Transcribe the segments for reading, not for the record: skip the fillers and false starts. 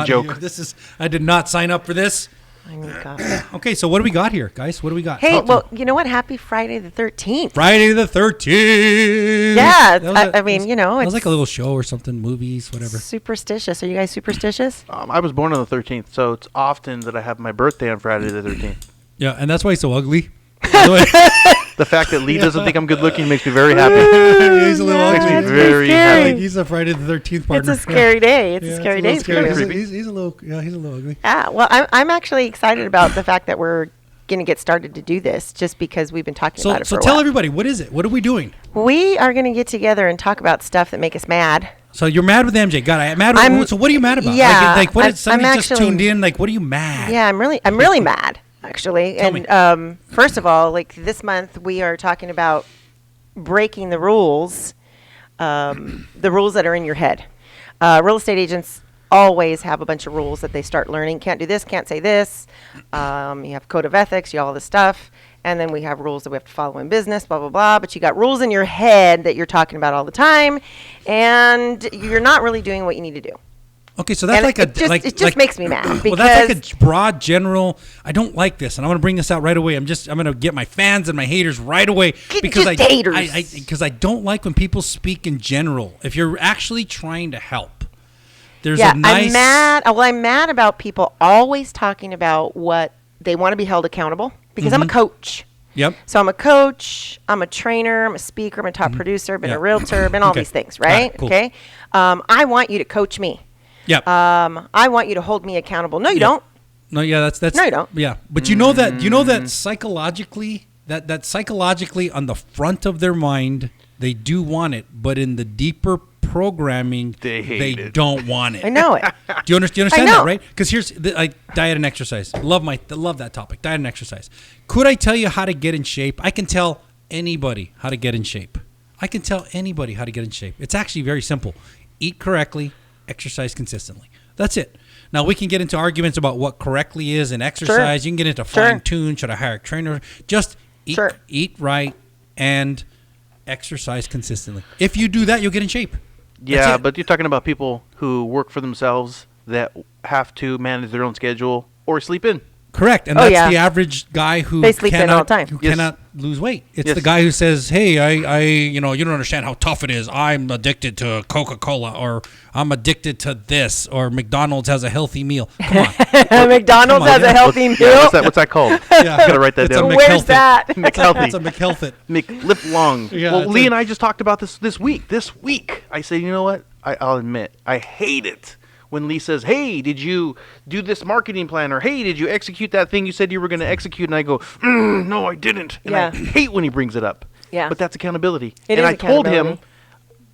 a joke. I did not sign up for this. I mean, God. Okay, so what do we got here, guys? What do we got? Hey, well, you know what? Happy Friday the 13th. Friday the 13th. Yeah, it was like a little show or something, movies, whatever. Superstitious. Are you guys superstitious? I was born on the 13th, so it's often that I have my birthday on Friday the 13th. Yeah, and that's why he's so ugly. The fact that Lee doesn't think I'm good looking makes me very happy. He's a little Yeah, ugly. it's Very scary. happy. He's a Friday the 13th partner. It's a scary day. It's Yeah, a scary it's a day little for scary. you. He's a little ugly. Yeah, well, I'm actually excited about the fact that we're going to get started to do this just because we've been talking about it for a tell while. everybody, what is it? What are we doing? We are going to get together and talk about stuff that make us mad. So you're mad with MJ. God, I'm mad with so what are you mad about? Yeah, like what? Somebody just actually- tuned in. Like, what are you mad? Yeah, I'm really mad, actually. Tell me. And first of all, like this month, we are talking about breaking the rules that are in your head. Real estate agents always have a bunch of rules that they start learning. Can't do this, can't say this. You have code of ethics, you all this stuff. And then we have rules that we have to follow in business, blah, blah, blah. But you got rules in your head that you're talking about all the time. And you're not really doing what you need to do. Okay, so that's And like it just makes me mad. Well, that's like a broad general. I don't like this, and I want to bring this out right away. I'm going to get my fans and my haters right away because haters. Because I don't like when people speak in general. If you're actually trying to help, there's yeah, a nice. I'm mad. Well, I'm mad about people always talking about what they want to be held accountable because I'm a coach. Yep. So I'm a coach, I'm a trainer, I'm a speaker, I'm a top producer, been a realtor, been all these things, right? Cool. Okay. I want you to coach me. Yep. I want you to hold me accountable. No, you don't. No, yeah, that's No, you don't. Yeah, but you know that psychologically that psychologically on the front of their mind they do want it, but in the deeper programming they don't want it. I know it. Do you understand I know. that, right? Because here's diet and exercise. Love that topic. Diet and exercise. Could I tell you how to get in shape? I can tell anybody how to get in shape. It's actually very simple. Eat correctly, exercise consistently. That's it. Now, we can get into arguments about what correctly is in exercise. Sure. You can get into fine-tune. Should I hire a trainer? Just eat right and exercise consistently. If you do that, you'll get in shape. Yeah, but you're talking about people who work for themselves that have to manage their own schedule or sleep in. Correct, and that's the average guy who they sleep in all the time. Who cannot lose weight. It's the guy who says, "Hey, I, you don't understand how tough it is. I'm addicted to Coca-Cola, or I'm addicted to this, or McDonald's has a healthy meal." Come on, McDonald's has a healthy meal. Yeah, what's that called? Yeah, gotta write that down. Where's that? McHealthy. It's a McHealthy. McLip long. Yeah, well, Lee and I just talked about this week. This week, I said, you know what? I'll admit, I hate it when Lee says, "Hey, did you do this marketing plan?" or "Hey, did you execute that thing you said you were going to execute?" And I go, "No, I didn't." And I hate when he brings it up. Yeah. But that's accountability. It is I told him accountability.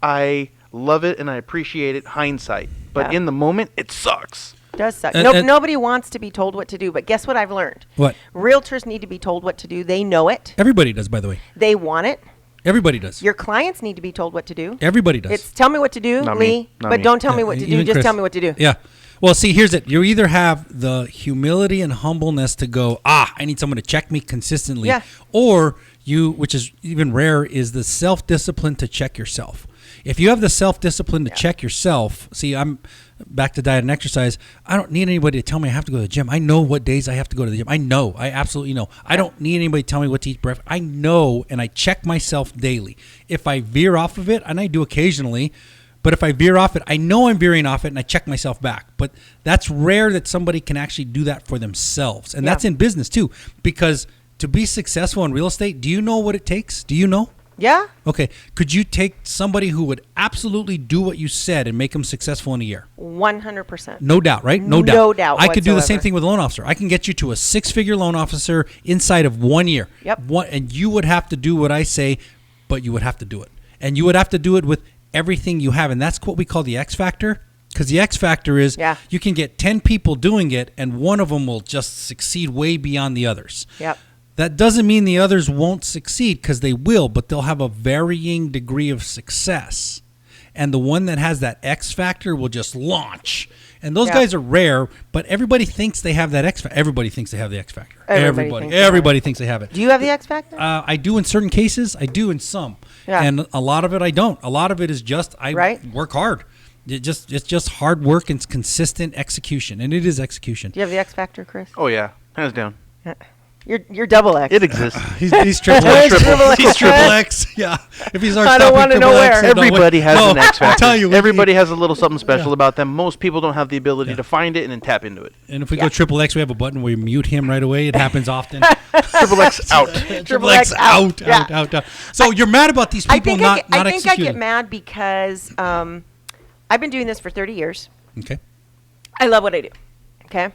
I love it and I appreciate it, hindsight. But in the moment, it sucks. It does suck. And Nobody wants to be told what to do, but guess what I've learned? What? Realtors need to be told what to do. They know it. Everybody does, by the way. They want it. Everybody does. Your clients need to be told what to do. Everybody does. It's tell me what to do, Not Lee, me. Not but me. don't tell me what to do. Even Just Chris. tell me what to do. Yeah. Well, see, here's it. You either have the humility and humbleness to go, I need someone to check me consistently. Yeah. Or you, which is even rare, is the self-discipline to check yourself. If you have the self-discipline to check yourself, see, I'm back to diet and exercise. I don't need anybody to tell me I have to go to the gym. I know what days I have to go to the gym. I absolutely know. I don't need anybody to tell me what to eat breakfast. I know, and I check myself daily. If I veer off of it, and I do occasionally, but if I veer off it, I know I'm veering off it, and I check myself back. But that's rare that somebody can actually do that for themselves. And that's in business too, because to be successful in real estate, do you know what it takes? Do you know? Yeah. Okay. Could you take somebody who would absolutely do what you said and make them successful in a year? 100%. No doubt, right? No doubt. No doubt I could do the same whatsoever. thing with a loan officer. I can get you to a 6-figure loan officer inside of 1 year. Yep. And you would have to do what I say, but you would have to do it. And you would have to do it with everything you have. And that's what we call the X factor. Because the X factor is you can get 10 people doing it, and one of them will just succeed way beyond the others. Yep. That doesn't mean the others won't succeed, because they will, but they'll have a varying degree of success. And the one that has that X factor will just launch. And those guys are rare, but everybody thinks they have that X factor. Everybody thinks they have the X factor. Everybody thinks they have it. Do you have the X factor? I do in certain cases. I do in some. Yeah. And a lot of it I don't. A lot of it is just I work hard. it's just hard work and consistent execution, and it is execution. Do you have the X factor, Chris? Oh yeah, hands down. You're double X. It exists. He's triple X. He's triple X. Yeah. If he's our I don't wanna know where. Everybody has an X factor. Tell you, Everybody has a little something special about them. Most people don't have the ability to find it and then tap into it. And if we go triple X, we have a button where we mute him right away. It happens often. Triple X out. Triple X out. So you're mad about these people not I think I executing. get mad because I've been doing this for 30 years. Okay. I love what I do. Okay.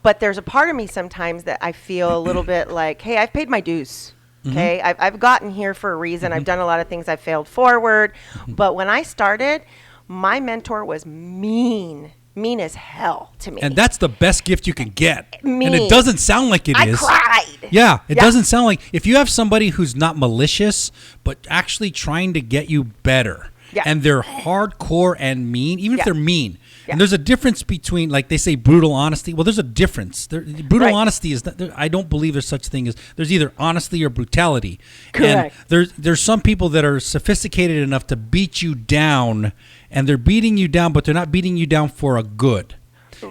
But there's a part of me sometimes that I feel a little bit like, hey, I've paid my dues. Okay. I've gotten here for a reason. I've done a lot of things. I've failed forward. But when I started, my mentor was mean as hell to me. And that's the best gift you can get. Mean. And it doesn't sound like it is. I cried. Yeah, it doesn't sound like if you have somebody who's not malicious, but actually trying to get you better. Yeah. And they're hardcore and mean, even if they're mean. Yeah. And there's a difference between, like they say, brutal honesty. Well, there's a difference. Brutal honesty is not, I don't believe there's such thing as there's either honesty or brutality. Correct. And there's some people that are sophisticated enough to beat you down, and they're beating you down, but they're not beating you down for a good.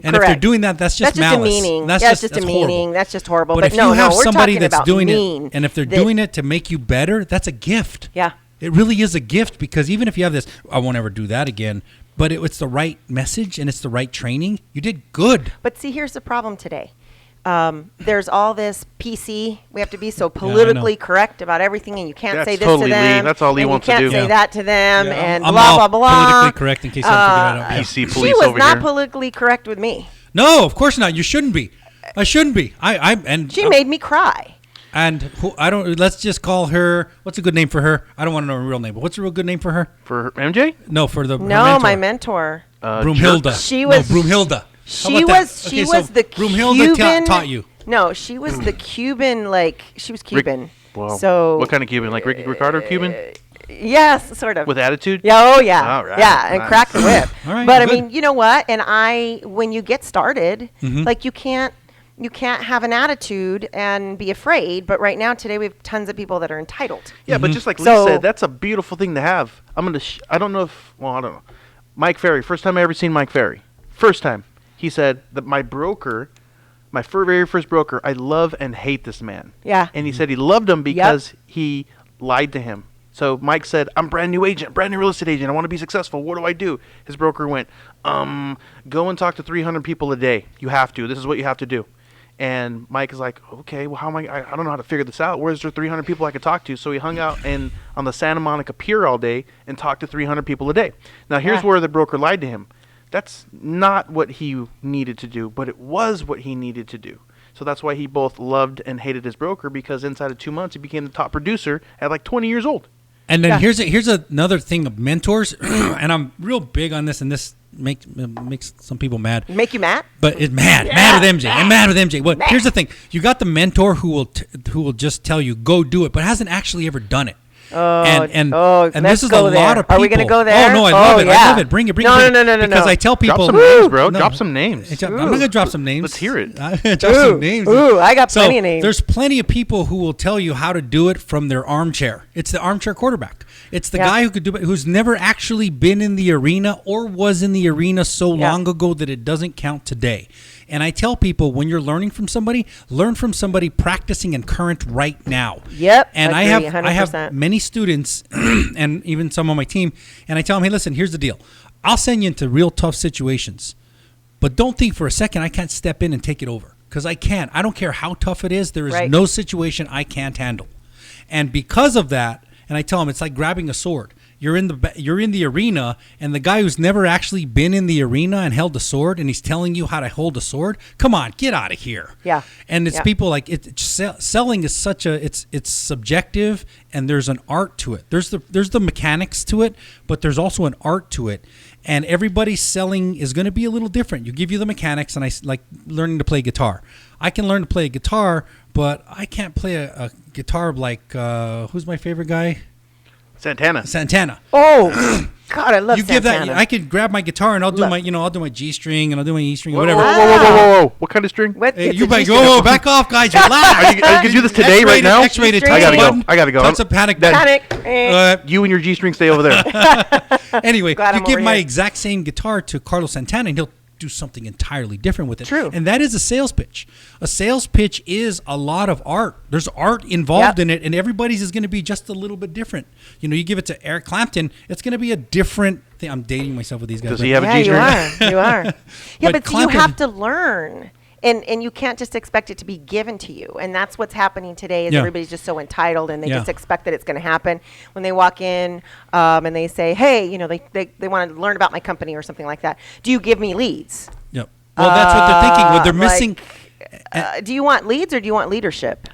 And if they're doing that, that's just malice. Demeaning. That's just that's demeaning. horrible. That's just horrible. But if no, you have we're somebody talking that's about doing mean, it, and if they're doing it to make you better, that's a gift. Yeah. It really is a gift, because even if you have this, I won't ever do that again, but it's the right message and it's the right training, you did good. But see, here's the problem today. There's all this PC. We have to be so politically correct about everything, and you can't That's say this totally to them. Lee. That's all Lee and wants you to can't do. say Yeah. that to them, Yeah, and I'm blah, all blah, blah. politically correct in case I figure it out. PC She police was over not here. politically correct with me. No, of course not. You shouldn't be. I shouldn't be. She made me cry. And I don't. Let's just call her. What's a good name for her? I don't want to know her real name, but what's a real good name for her? For MJ? No, for the her No, mentor. my mentor. Broomhilda. She was- no, Broomhilda. How She about that? was. She Okay, so was the Broomhilda Cuban. taught you. No, she was the Cuban. Like she was Cuban. Well, So what kind of Cuban? Like Ricky Ricardo Cuban? yes, sort of. With attitude? Yeah, oh yeah. All right, Yeah, and nice. crack the whip. All right, but I good. mean, you know what? And when you get started, like you can't have an attitude and be afraid. But right now, today, we have tons of people that are entitled. Yeah, but just like Lee So- said, that's a beautiful thing to have. I don't know if, well, I don't know. Mike Ferry, first time I ever seen Mike Ferry. First time. He said that my broker, my very first broker, I love and hate this man. Yeah. And he said he loved him because he lied to him. So Mike said, I'm brand new agent, brand new real estate agent. I want to be successful. What do I do? His broker went, go and talk to 300 people a day. You have to. This is what you have to do. And Mike is like, okay, well, how am I don't know how to figure this out. Where's there 300 people I could talk to? So he hung out on the Santa Monica Pier all day and talked to 300 people a day. Now, here's where the broker lied to him. That's not what he needed to do, but it was what he needed to do. So that's why he both loved and hated his broker, because inside of 2 months, he became the top producer at like 20 years old. And then here's another thing of mentors, and I'm real big on this, and this makes some people mad. Make you mad? But it's mad with MJ. I'm mad with MJ. Well, here's the thing: you got the mentor who will just tell you go do it, but hasn't actually ever done it. And let's this is go a lot of there. people. Are we gonna go there? Oh no, I Oh, love it. I yeah. love it. Bring it. No. Because I tell people, Drop some names, bro. No. Drop some names. I'm not gonna drop some names. Let's hear it. Drop some names. Ooh, I got plenty of names. There's plenty of people who will tell you how to do it from their armchair. It's the armchair quarterback. It's the guy who could do it, who's never actually been in the arena or was in the arena so long ago that it doesn't count today. And I tell people, when you're learning from somebody, learn from somebody practicing and current right now. Yep, And agree, I have 100%. many students and even some on my team, and I tell them, hey, listen, here's the deal. I'll send you into real tough situations, but don't think for a second I can't step in and take it over, because I can't. I don't care how tough it is. There is no situation I can't handle. And because of that, and I tell them, it's like grabbing a sword. You're in the arena, and the guy who's never actually been in the arena and held a sword, and he's telling you how to hold a sword. Come on, get out of here. Yeah. And it's people like selling is such a it's subjective, and there's an art to it. There's the mechanics to it, but there's also an art to it. And everybody's selling is going to be a little different. You give you the mechanics, and I like learning to play guitar. I can learn to play a guitar, but I can't play a guitar like who's my favorite guy? Santana. Oh, God, I love You Santana. give that. I could grab my guitar and I'll do my G string and I'll do my E string or Whoa, whatever. whoa. What kind of string? What? Hey, It's you a might G-string. go, back off, guys. Relax. Are you gonna do this today, right now? X-rated. I gotta go. I gotta go. Touch the panic That- button. Panic. You and your G-string stay over there. Anyway, Glad you I'm give over my here. exact same guitar to Carlos Santana, and he'll do something entirely different with it. True. And that is a sales pitch. A sales pitch is a lot of art. There's art involved Yep. in it, and everybody's is going to be just a little bit different. You know, you give it to Eric Clapton, it's going to be a different thing. I'm dating myself with these guys. Does but- he have a Yeah, G you string? are. You are. Yeah, But but see, you Clapton- have to learn. And you can't just expect it to be given to you. And that's what's happening today is Yeah. everybody's just so entitled and they Yeah. just expect that it's going to happen. When they walk in and they say, hey, you know, they want to learn about my company or something like that. Do you give me leads? Yep. Well, that's what they're thinking. What they're missing. Do you want leads or do you want leadership?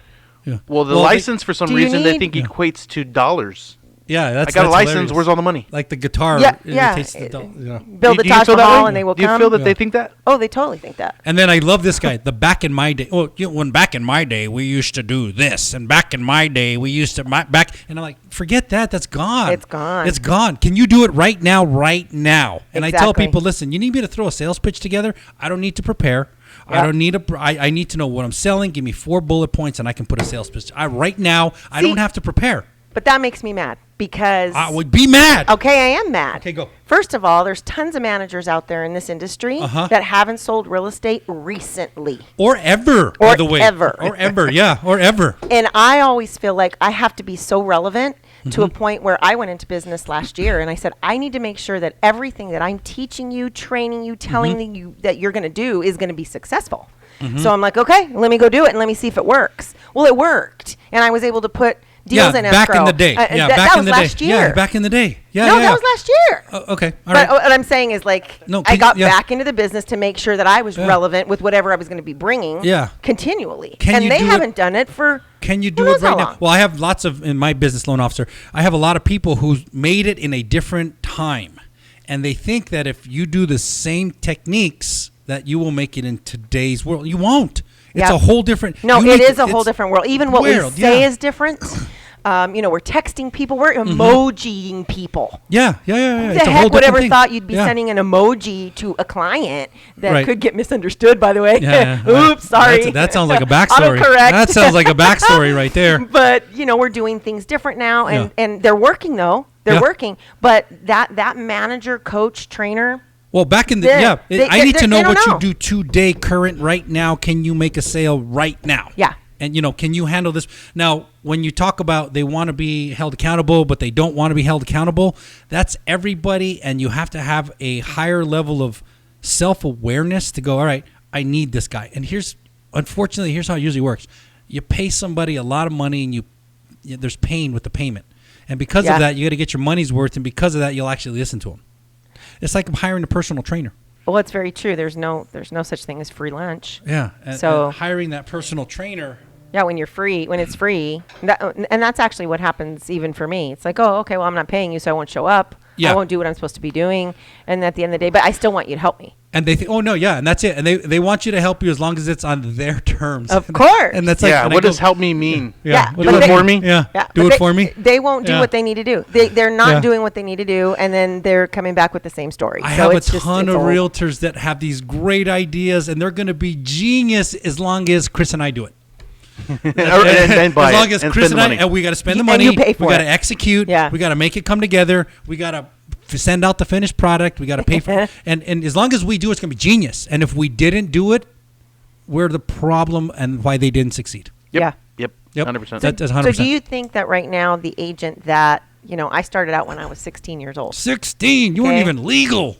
Yeah. Well, the they- license for some Do you reason they need- think equates to dollars. Yeah, that's I got a that's license. hilarious. Where's all the money? Like the guitar. Yeah, it yeah. tastes the you know. Build Do the you Taj feel that Mahal way? and they will Do you come. feel that Yeah. they think that? Oh, they totally think that. And then I love this guy. The back in my day. Oh, you know, when back in my day we used to do this, and back in my day we used to back. And I'm like, forget that. That's gone. It's gone. It's gone. Can you do it right now? Right now. And I tell Exactly. people, listen, you need me to throw a sales pitch together. I don't need to prepare. I Yep. don't need I need to know what I'm selling. Give me 4 bullet points, and I can put a sales pitch. Right now, I See- don't have to prepare. But that makes me mad because. I would be mad. Okay, I am mad. Okay, go. First of all, there's tons of managers out there in this industry Uh-huh. that haven't sold real estate recently. Or ever, by Or the way. ever. Or ever, yeah. Or ever. And I always feel like I have to be so relevant to Mm-hmm. a point where I went into business last year and I said, I need to make sure that everything that I'm teaching you, training you, telling Mm-hmm. you that you're going to do is going to be successful. So I'm like, okay, let me go do it and let me see if it works. Well, it worked. And I was able to put deals in back escrow. in the day. That back was in the last day. year. Yeah, back in the day. Yeah, No, yeah, that was last year. Okay, all But right. what I'm saying is, like, No, I can you- got yeah. back into the business to make sure that I was Yeah. relevant with whatever I was going to be bringing Yeah. continually. Can and you they do it- haven't done it for Can you who do knows it right how now? long. Well, I have lots of, in my business loan officer, I have a lot of people who made it in a different time. And they think that if you do the same techniques, that you will make it in today's world. You won't. It's Yeah. a whole different. No, you it need is to- a whole it's different world. Even what we world, say yeah. is different. You know, we're texting people. We're emojiing people. Yeah, yeah, yeah. yeah. Who It's the a whole heck would different ever thing. thought you'd be Yeah. sending an emoji to a client that Right. could get misunderstood, by the way? Yeah, yeah. Oops, sorry. That sounds like a backstory. Autocorrect. That sounds like a backstory right there. But, you know, we're doing things different now, and, Yeah. and they're working, though. They're Yeah. working. But that manager, coach, trainer, Well, back in the They- yeah, they- I need they- to know they don't what know. you do today, current, right now. Can you make a sale right now? Yeah. And you know, can you handle this now? When you talk about they want to be held accountable, but they don't want to be held accountable, that's everybody, and you have to have a higher level of self-awareness to go. All right, I need this guy, and unfortunately, here's how it usually works: you pay somebody a lot of money, and there's pain with the payment, and because Yeah. of that, you got to get your money's worth, and because of that, you'll actually listen to them. It's like hiring a personal trainer. well, it's very true. There's no such thing as free lunch. Yeah. So- hiring that personal trainer. Yeah, when it's free, and that's actually what happens even for me. It's like, oh, okay, well, I'm not paying you, so I won't show up. Yeah. I won't do what I'm supposed to be doing. And at the end of the day, but I still want you to help me. And they think, oh no, yeah, and that's it. And they want you to help you as long as it's on their terms. Of course. And that's like, Yeah, and I what go, does help me mean? Yeah, what but does they- for me? Yeah, Yeah, do but it for me. They won't do Yeah. what they need to do. They're not Yeah. doing what they need to do, and then they're coming back with the same story. I So have a it's just- ton it's of old. realtors that have these great ideas, and they're going to be genius as long as Chris and I do it. and buy as long it as and Chris spend and the I, money. and we got to spend the And money. you pay for we got to it. execute. Yeah. We got to make it come together. We got to send out the finished product. We got to pay for it. And as long as we do, it's going to be genius. And if we didn't do it, we're the problem and why they didn't succeed. Yep. Yeah. Yep. Yep. 100%. That- That's So 100%. do you think that right now the agent that, you know, I started out when I was 16 years old. 16. You weren't Okay. even legal.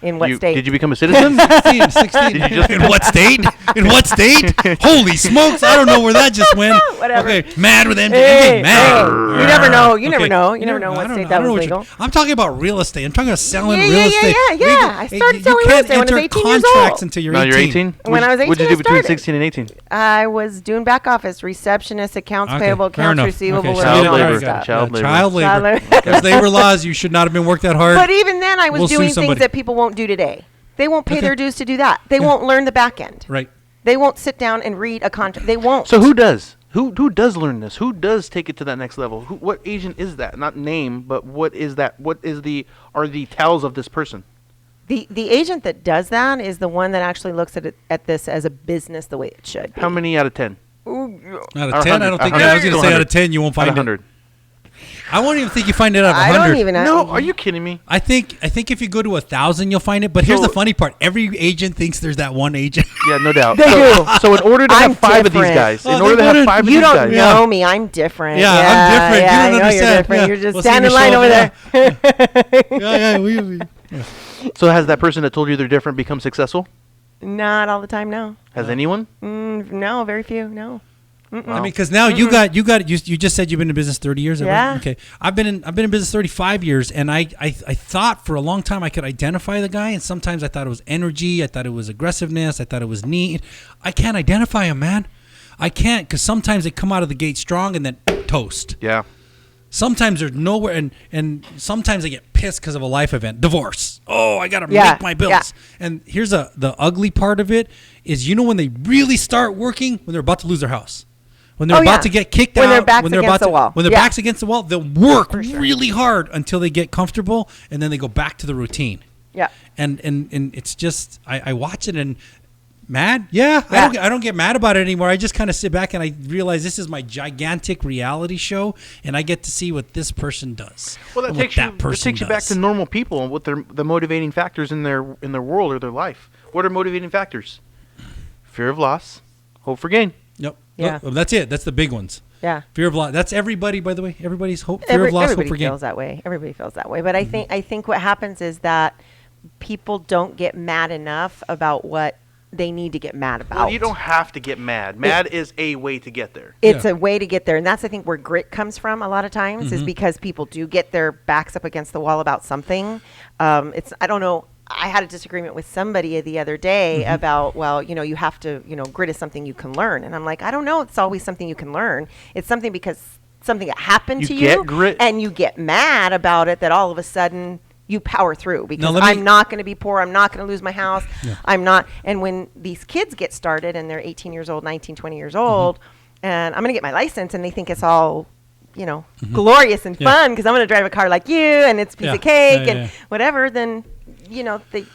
In what state? Did you become a citizen? 16. Did you just- In what state? In what state? Holy smokes! I don't know where that just went. Whatever. Okay, mad with MJ. Hey, mad. hey, you never know. You never Okay. know. You never know I what don't state know- I that don't know was what you're- legal. I'm talking about real estate. I'm talking about selling Yeah, real yeah, estate. yeah, yeah. Legal. I started you selling real can't estate when I was enter 18 years contracts old. until you're No, 18. you're 18. When I was 18, What'd you I do between started. 16 and 18? I was doing back office, receptionist, accounts Okay, payable, fair accounts enough. receivable, Okay, and Child all that labor. stuff. Child labor. Child labor. Child labor. Because they were laws. You should not have been worked that hard. But even then, I was We'll sue doing somebody. things that people won't do today. They won't pay Okay. their dues to do that. They Yeah. won't learn the back end. Right. They won't sit down and read a contract. They won't. So who does? Who does learn this? Who does take it to that next level? What agent is that? Not name, but what is that? What is are the tells of this person? The agent that does that is the one that actually looks at this as a business the way it should be. How many out of 10? Out of Or 10, I don't 100. think. I was going to say out 100. of 10, you won't Out find of it. 100. I won't even think you find it out of I 100. don't even know. No, are you kidding me? I think if you go to 1,000, you'll find it. But here's So- the funny part: every agent thinks there's that one agent. Yeah, no doubt. They so, do. so in order to I'm have 5 of these different. guys, Oh, in order they to have wanted- 5 of You these don't guys, know me. I'm different. Yeah, I'm different. Yeah, You I don't know understand. You're different. Yeah. You're just We'll see in the standing line show, over yeah. there. so has that person that told you they're different become successful? Not all the time. No. Has anyone? No. Very few. No. I mean, because now you just said you've been in business 30 years. Is that right? Yeah. Okay. I've been in business 35 years, and I thought for a long time I could identify the guy, and sometimes I thought it was energy, I thought it was aggressiveness, I thought it was neat. I can't identify him, man. I can't, because sometimes they come out of the gate strong and then toast. Yeah. Sometimes there's nowhere, and sometimes I get pissed because of a life event, divorce. Oh, I gotta Yeah, make my bills. yeah. And here's the ugly part of it is, when they really start working, when they're about to lose their house, when they're Oh, about yeah. to get kicked When out, their back's when they're against about the wall. when their Yeah. back's against the wall, they'll work For sure. really hard until they get comfortable, and then they go back to the routine. Yeah. And it's just I watch it and. Mad? Yeah. Yeah. I don't get mad about it anymore. I just kind of sit back and I realize this is my gigantic reality show, and I get to see what this person does. Well, that and takes what you. That takes you back to normal people and what the motivating factors in their world or their life. What are motivating factors? Fear of loss, hope for gain. Yep. Yeah. Oh, that's it. That's the big ones. Yeah. Fear of loss. That's everybody, by the way. Everybody's fear of loss, hope Everybody for gain. feels that way. Everybody feels that way. But I think what happens is that people don't get mad enough about what they need to get mad about. Well, you don't have to get mad. Mad is a way to get there. It's Yeah. a way to get there, and that's I think where grit comes from a lot of times Mm-hmm. is because people do get their backs up against the wall about something. It's I don't know. I had a disagreement with somebody the other day Mm-hmm. about, well, you have to, grit is something you can learn, and I'm like, I don't know. It's always something you can learn. It's something because something that happened You to get you, grit. and you get mad about it. That all of a sudden you power through because let me- I'm not going to be poor. I'm not going to lose my house. I'm not. And when these kids get started and they're 18 years old, 19, 20 years old, and I'm going to get my license and they think it's all, glorious and Yeah. fun because I'm going to drive a car like you and it's a piece Yeah. of cake Yeah, and yeah. whatever, then, they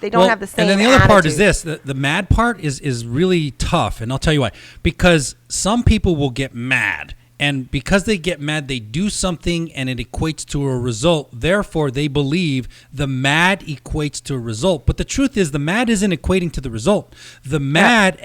don't Well, have the same And then the other part is attitude. this: the mad part is really tough, and I'll tell you why. Because some people will get mad, and because they get mad, they do something, and it equates to a result. Therefore, they believe the mad equates to a result. But the truth is, the mad isn't equating to the result. The mad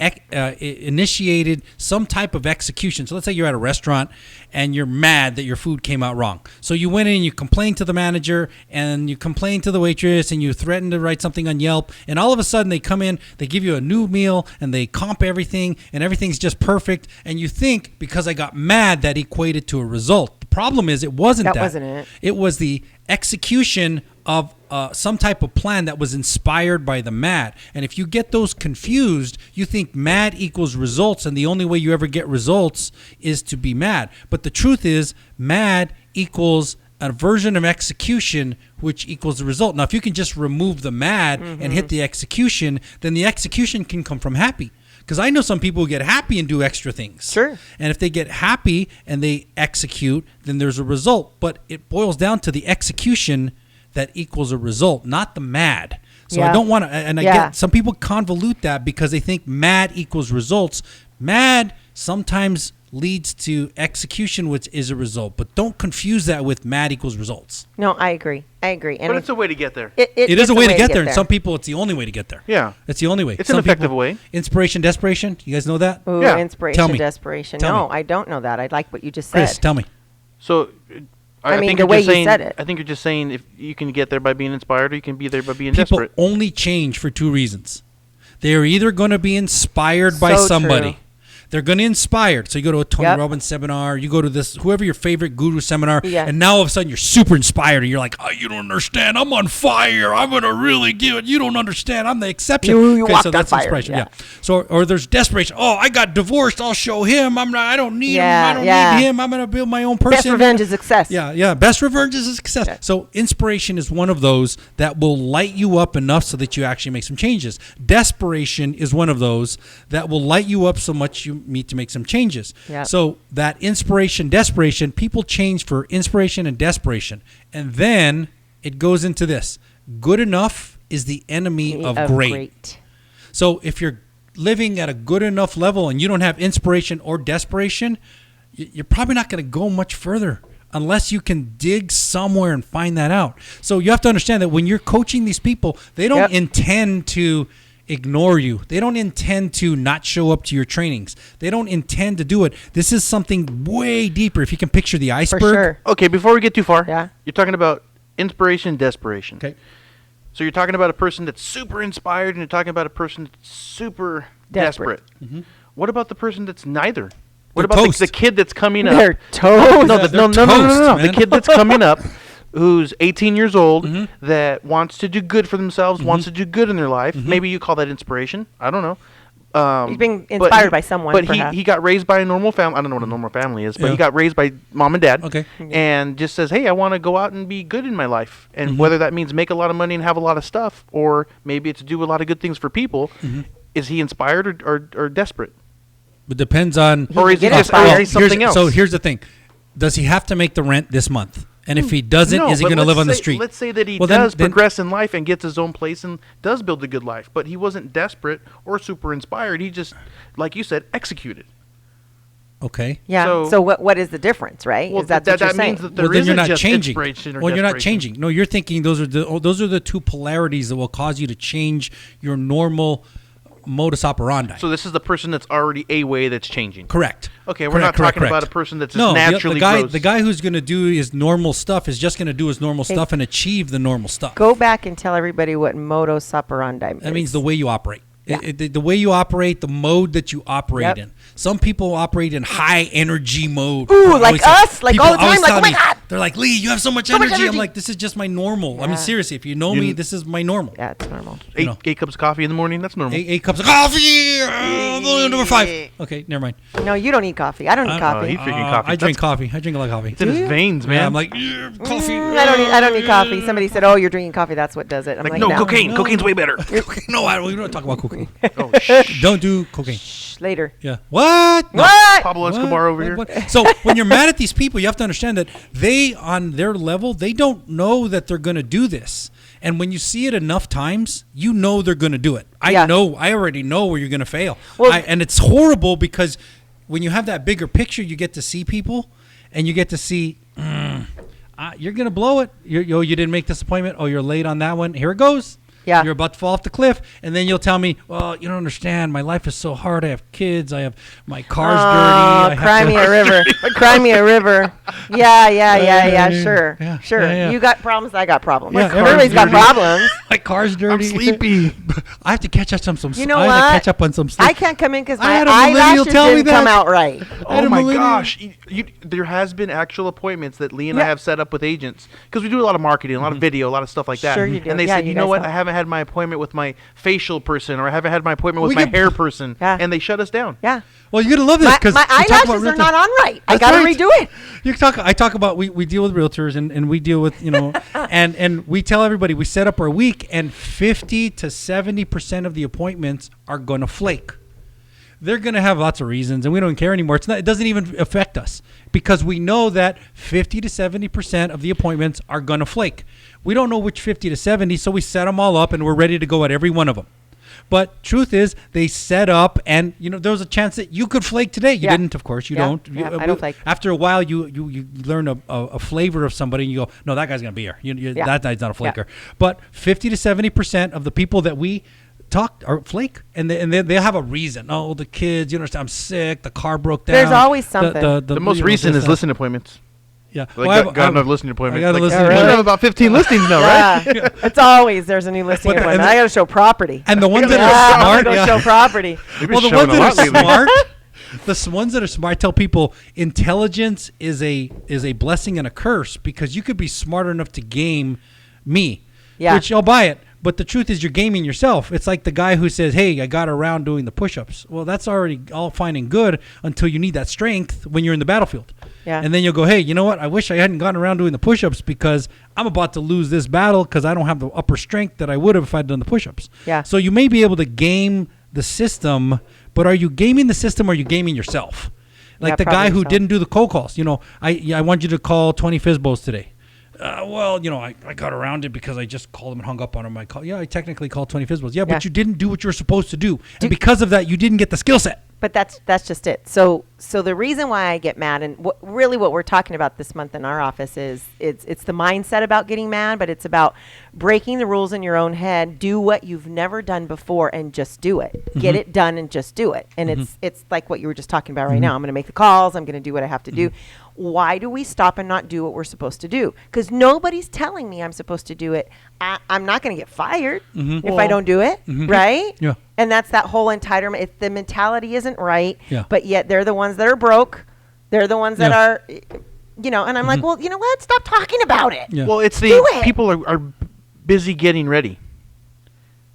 initiated some type of execution. So let's say you're at a restaurant and you're mad that your food came out wrong. So you went in and you complained to the manager and you complained to the waitress and you threatened to write something on Yelp. And all of a sudden they come in, they give you a new meal and they comp everything and everything's just perfect. And you think because I got mad that equated to a result. The problem is it wasn't that. That wasn't it. It was the execution of some type of plan that was inspired by the mad. And if you get those confused, you think mad equals results, and the only way you ever get results is to be mad. But the truth is, mad equals a version of execution, which equals the result. Now, if you can just remove the mad and hit the execution, then the execution can come from happy. Because I know some people who get happy and do extra things. Sure. And if they get happy and they execute, then there's a result. But it boils down to the execution that equals a result, not the mad. So I Yeah. don't want to, and I Yeah. get some people convolute that because they think mad equals results. Mad sometimes leads to execution, which is a result. But don't confuse that with mad equals results. No, I agree. And But it's a way to get there. It is a way to get there, and some people, it's the only way to get there. Yeah. It's the only way. It's an Some effective people- way. Inspiration, desperation. You guys know that? Ooh, Yeah. inspiration, Tell me. desperation. Tell No, me. I don't know that. I like what you just Chris, said. tell me. So, I mean, think the you're way just you saying, said it. I think you're just saying if you can get there by being inspired, or you can be there by being People desperate. only change for two reasons. They're either going to be inspired by So somebody. true. They're going to inspire. So you go to a Tony Yep. Robbins seminar, you go to this, whoever your favorite guru seminar, Yeah. and now all of a sudden you're super inspired and you're like, oh, you don't understand. I'm on fire. I'm going to really give it. You don't understand. I'm the exception. You Okay, walked so on that's fire, inspiration. yeah. Yeah. So, or there's desperation. Oh, I got divorced. I'll show him. I don't need him. I don't Yeah. need him. I'm going to build my own person. Best revenge is success. Yeah. Best revenge is a success. Yeah. So inspiration is one of those that will light you up enough so that you actually make some changes. Desperation is one of those that will light you up so much you need to make some changes. Yeah. So that inspiration, desperation, people change for inspiration and desperation. And then it goes into this. Good enough is the enemy of great. So if you're living at a good enough level and you don't have inspiration or desperation, you're probably not going to go much further. unless you can dig somewhere and find that out. So you have to understand that when you're coaching these people, they don't Yep. intend to ignore you. They don't intend to not show up to your trainings. They don't intend to do it. This is something way deeper. If you can picture the For iceberg. sure. Okay, before we get too far, Yeah. you're talking about inspiration, desperation. Okay. So you're talking about a person that's super inspired, and you're talking about a person that's super Desperate. desperate. What about the person that's neither? They're What about toast. the kid that's coming up? They're toast. No, Yeah, the, no, they're no, no, no, toast, no, no. man. The kid that's coming up, who's 18 years old, that wants to do good for themselves, wants to do good in their life. Maybe you call that inspiration. I don't know. He's being but inspired he- by someone, But perhaps. he got raised by a normal family. I don't know what a normal family is, but Yeah. he got raised by mom and dad. Okay. And just says, hey, I want to go out and be good in my life. And Mm-hmm. whether that means make a lot of money and have a lot of stuff, or maybe it's do a lot of good things for people, Mm-hmm. is he inspired or desperate? It depends on. Or is he get just inspired. or is he something else? So here's the thing: does he have to make the rent this month? And if he doesn't, No, is he but going to let's live on the say- street? Let's say that he Well, does then- progress in life and gets his own place and does build a good life, but he wasn't desperate or super inspired. He just, like you said, executed. Okay. Yeah. So- So, what is the difference, right? Well, Is that that what you're saying? means that there Well, then you're isn't not just changing. inspiration or Well, you're not desperation. changing. No, you're thinking those are the two polarities that will cause you to change your normal modus operandi. So this is the person that's already a way that's changing. Correct. Okay, we're Correct, not talking correct, about correct. a person that's No, just naturally the guy grows. the guy who's going to do his normal stuff is just going to do his normal Hey. stuff and achieve the normal stuff. Go back and tell everybody what modus operandi means. That means the way you operate. Yeah. The way you operate, the mode that you operate Yep. in. Some people operate in high energy mode. Ooh, I like always say- us, like people all the time, always like, tell oh my me- God. They're like, Lee, you have so much So much energy. I'm energy. like, this is just my normal. I Yeah. mean, seriously, if you know me, this is my normal. Yeah, it's normal. eight, know. 8 cups of coffee in the morning, that's normal. 8 cups of coffee. Number 5. Okay, never mind. No, you don't eat coffee. I don't eat coffee. he drinking coffee. I drink That's- coffee. I drink a lot of coffee. It's in his veins, man. Yeah, I'm like, yeah, coffee. I don't need coffee. Somebody said, "Oh, you're drinking coffee. That's what does it." I'm like, like, no, no. cocaine. No. Cocaine's way better. No, we don't talk about cocaine. Oh, shh. Don't do cocaine. Shh, later. Yeah. What? No. What? Pablo What? Escobar over here. What? So when you're mad at these people, you have to understand that they, on their level, they don't know that they're going to do this. And when you see it enough times, you know they're going to do it. I Yeah. know. I already know where you're going to fail. Well- And it's horrible because when you have that bigger picture, you get to see people, and you get to see. You're gonna blow it. You didn't make this appointment. Oh, you're late on that one. Here it goes. Yeah. You're about to fall off the cliff, and then you'll tell me, "Well, you don't understand. My life is so hard. I have kids. I have my car's dirty. I have Cry to-" me a river. Cry me a river. Yeah. Sure. Yeah, Sure. yeah, yeah. You got problems. I got problems. Yeah, Everybody's got car's dirty. problems. My car's dirty. sleepy. I have to catch up on some. You know I what? have to catch up on some sleep. I can't come in because I my had a millennial eyelashes tell me didn't come that. out right. I had Oh a my millennial- gosh! There has been actual appointments that Lee and I Yeah. have set up with agents because we do a lot of marketing, a lot of video, a lot of stuff like that. Sure you do. And they Yeah, said, you you know guys what? help. I haven't had my appointment with my facial person, or I haven't had my appointment with We my can- hair person, Yeah. and they shut us down. Yeah. Well, you're gonna love this My, because my eyelashes are not on right. I That's got to right. redo it. I talk about we deal with realtors and we deal with and we tell everybody we set up our week and 50 to 70% of the appointments are going to flake. They're going to have lots of reasons and we don't care anymore. It doesn't even affect us because we know that 50 to 70% of the appointments are going to flake. We don't know which 50 to 70, so we set them all up and we're ready to go at every one of them. But truth is, they set up, and there was a chance that you could flake today. You Yeah. didn't, of course. You Yeah. don't. Yeah, I don't flake. After a while, you learn a flavor of somebody, and you go, no, that guy's gonna be here. Yeah. That guy's not a Yeah. flaker. But 50 to 70% of the people that we talk are flake, and they have a reason. Oh, the kids, I'm sick. The car broke down. There's always something. The most recent is listing appointments. Yeah. Like, Well, I have- got enough listening appointments. I got a Like, listening you should appointment. have about 15 listings now, right? Yeah. It's always there's a new listing But the- appointment. and I got to show property. And the ones that yeah, are I'm smart, gonna yeah. go show property. They've been Well, the showing ones a that lot are lately. smart, ones that are smart, I tell people intelligence is a blessing and a curse because you could be smart enough to game me, Yeah. which I'll buy it. But the truth is, you're gaming yourself. It's like the guy who says, "Hey, I got around doing the push-ups." Well, that's already all fine and good until you need that strength when you're in the battlefield. Yeah. And then you'll go, "Hey, you know what? I wish I hadn't gotten around doing the push-ups because I'm about to lose this battle because I don't have the upper strength that I would have if I'd done the push-ups." Yeah. So you may be able to game the system, but are you gaming the system or are you gaming yourself? Like Yeah, the guy probably who yourself. didn't do the cold calls. I want you to call 20 FISBOs today. I got around it because I just called them and hung up on them. I technically called 20 FISBOs. Yeah, but Yeah. you didn't do what you were supposed to do. And because of that, you didn't get the skill set. But that's just it. So the reason why I get mad, and what we're talking about this month in our office is it's the mindset about getting mad, but it's about breaking the rules in your own head. Do what you've never done before and just do it. Get it done and just do it. And it's like what you were just talking about right now. I'm going to make the calls. I'm going to do what I have to do. Why do we stop and not do what we're supposed to do? Because nobody's telling me I'm supposed to do it. I'm not going to get fired if I don't do it, right? Yeah. And that's that whole entitlement. If the mentality isn't right, Yeah. but yet they're the ones that are broke. They're the ones that are, and I'm like, well, you know what? Stop talking about it. Yeah. Well, it's Do it. people are busy getting ready.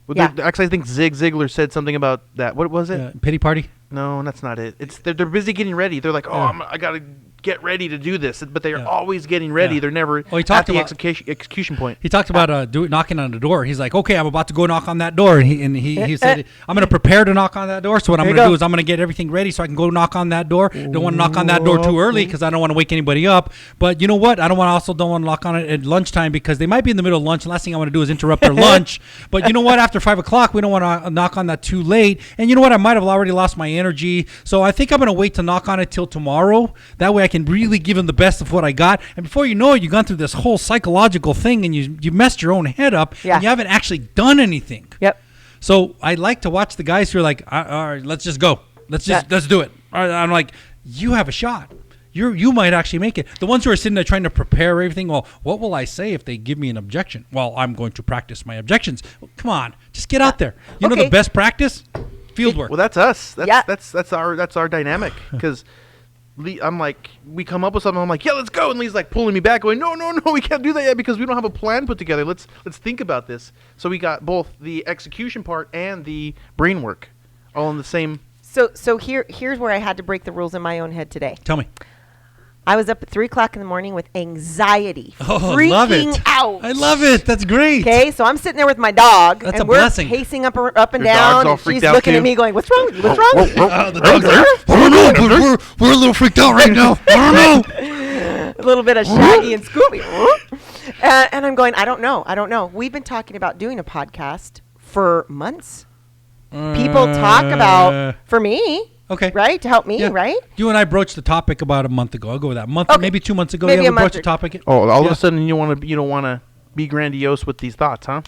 Well, Yeah. actually, I think Zig Ziglar said something about that. What was it? Pity party. No, that's not it. It's they're busy getting ready. They're like, I gotta get ready to do this, but they're always getting ready. Yeah. They're never Well, he at talked the about- execution point. He talked about knocking on the door. He's like, okay, I'm about to go knock on that door, and he said, I'm going to prepare to knock on that door. So what I'm There going you to go. do is I'm going to get everything ready so I can go knock on that door. Don't want to knock on that door too early because I don't want to wake anybody up. But you know what? I don't want to knock on it at lunchtime because they might be in the middle of lunch. The last thing I want to do is interrupt their lunch. But you know what? After 5 o'clock, we don't want to knock on that too late. And you know what? I might have already lost my energy. So I think I'm going to wait to knock on it till tomorrow. That way I can really give them the best of what I got. And before you know it, you've gone through this whole psychological thing and you messed your own head up. Yeah. And you haven't actually done anything. Yep. So I like to watch the guys who are like, all right, let's just go. Let's do it. All right, I'm like, you have a shot. You might actually make it. The ones who are sitting there trying to prepare everything. Well, what will I say if they give me an objection? Well, I'm going to practice my objections. Well, come on, just get out there. You know Okay. the best practice? Field work. Well, that's us. Yeah. That's our dynamic. Because I'm like, we come up with something. I'm like, yeah, let's go. And Lee's like pulling me back, going, no, we can't do that yet because we don't have a plan put together. Let's think about this. So we got both the execution part and the brain work all in the same. So here's where I had to break the rules in my own head today. Tell me. I was up at 3 o'clock in the morning with anxiety, Oh, freaking love it. out. I love it. That's great. Okay, so I'm sitting there with my dog, That's and a we're blessing. pacing up and Your down, dog's all and freaked she's out looking too? at me going, what's wrong with you? What's wrong with you? The dog's like, I don't know. We're a little freaked out right now. I don't know. A little bit of Shaggy and Scooby. And I'm going, I don't know. We've been talking about doing a podcast for months. People talk about, for me, Okay. right, to help me, Yeah. right? You and I broached the topic about a month ago. I'll go with that. Okay. Maybe 2 months ago. Maybe yeah, a we month broached the or- topic. Oh, all of Yeah. a sudden you don't want to be grandiose with these thoughts, huh?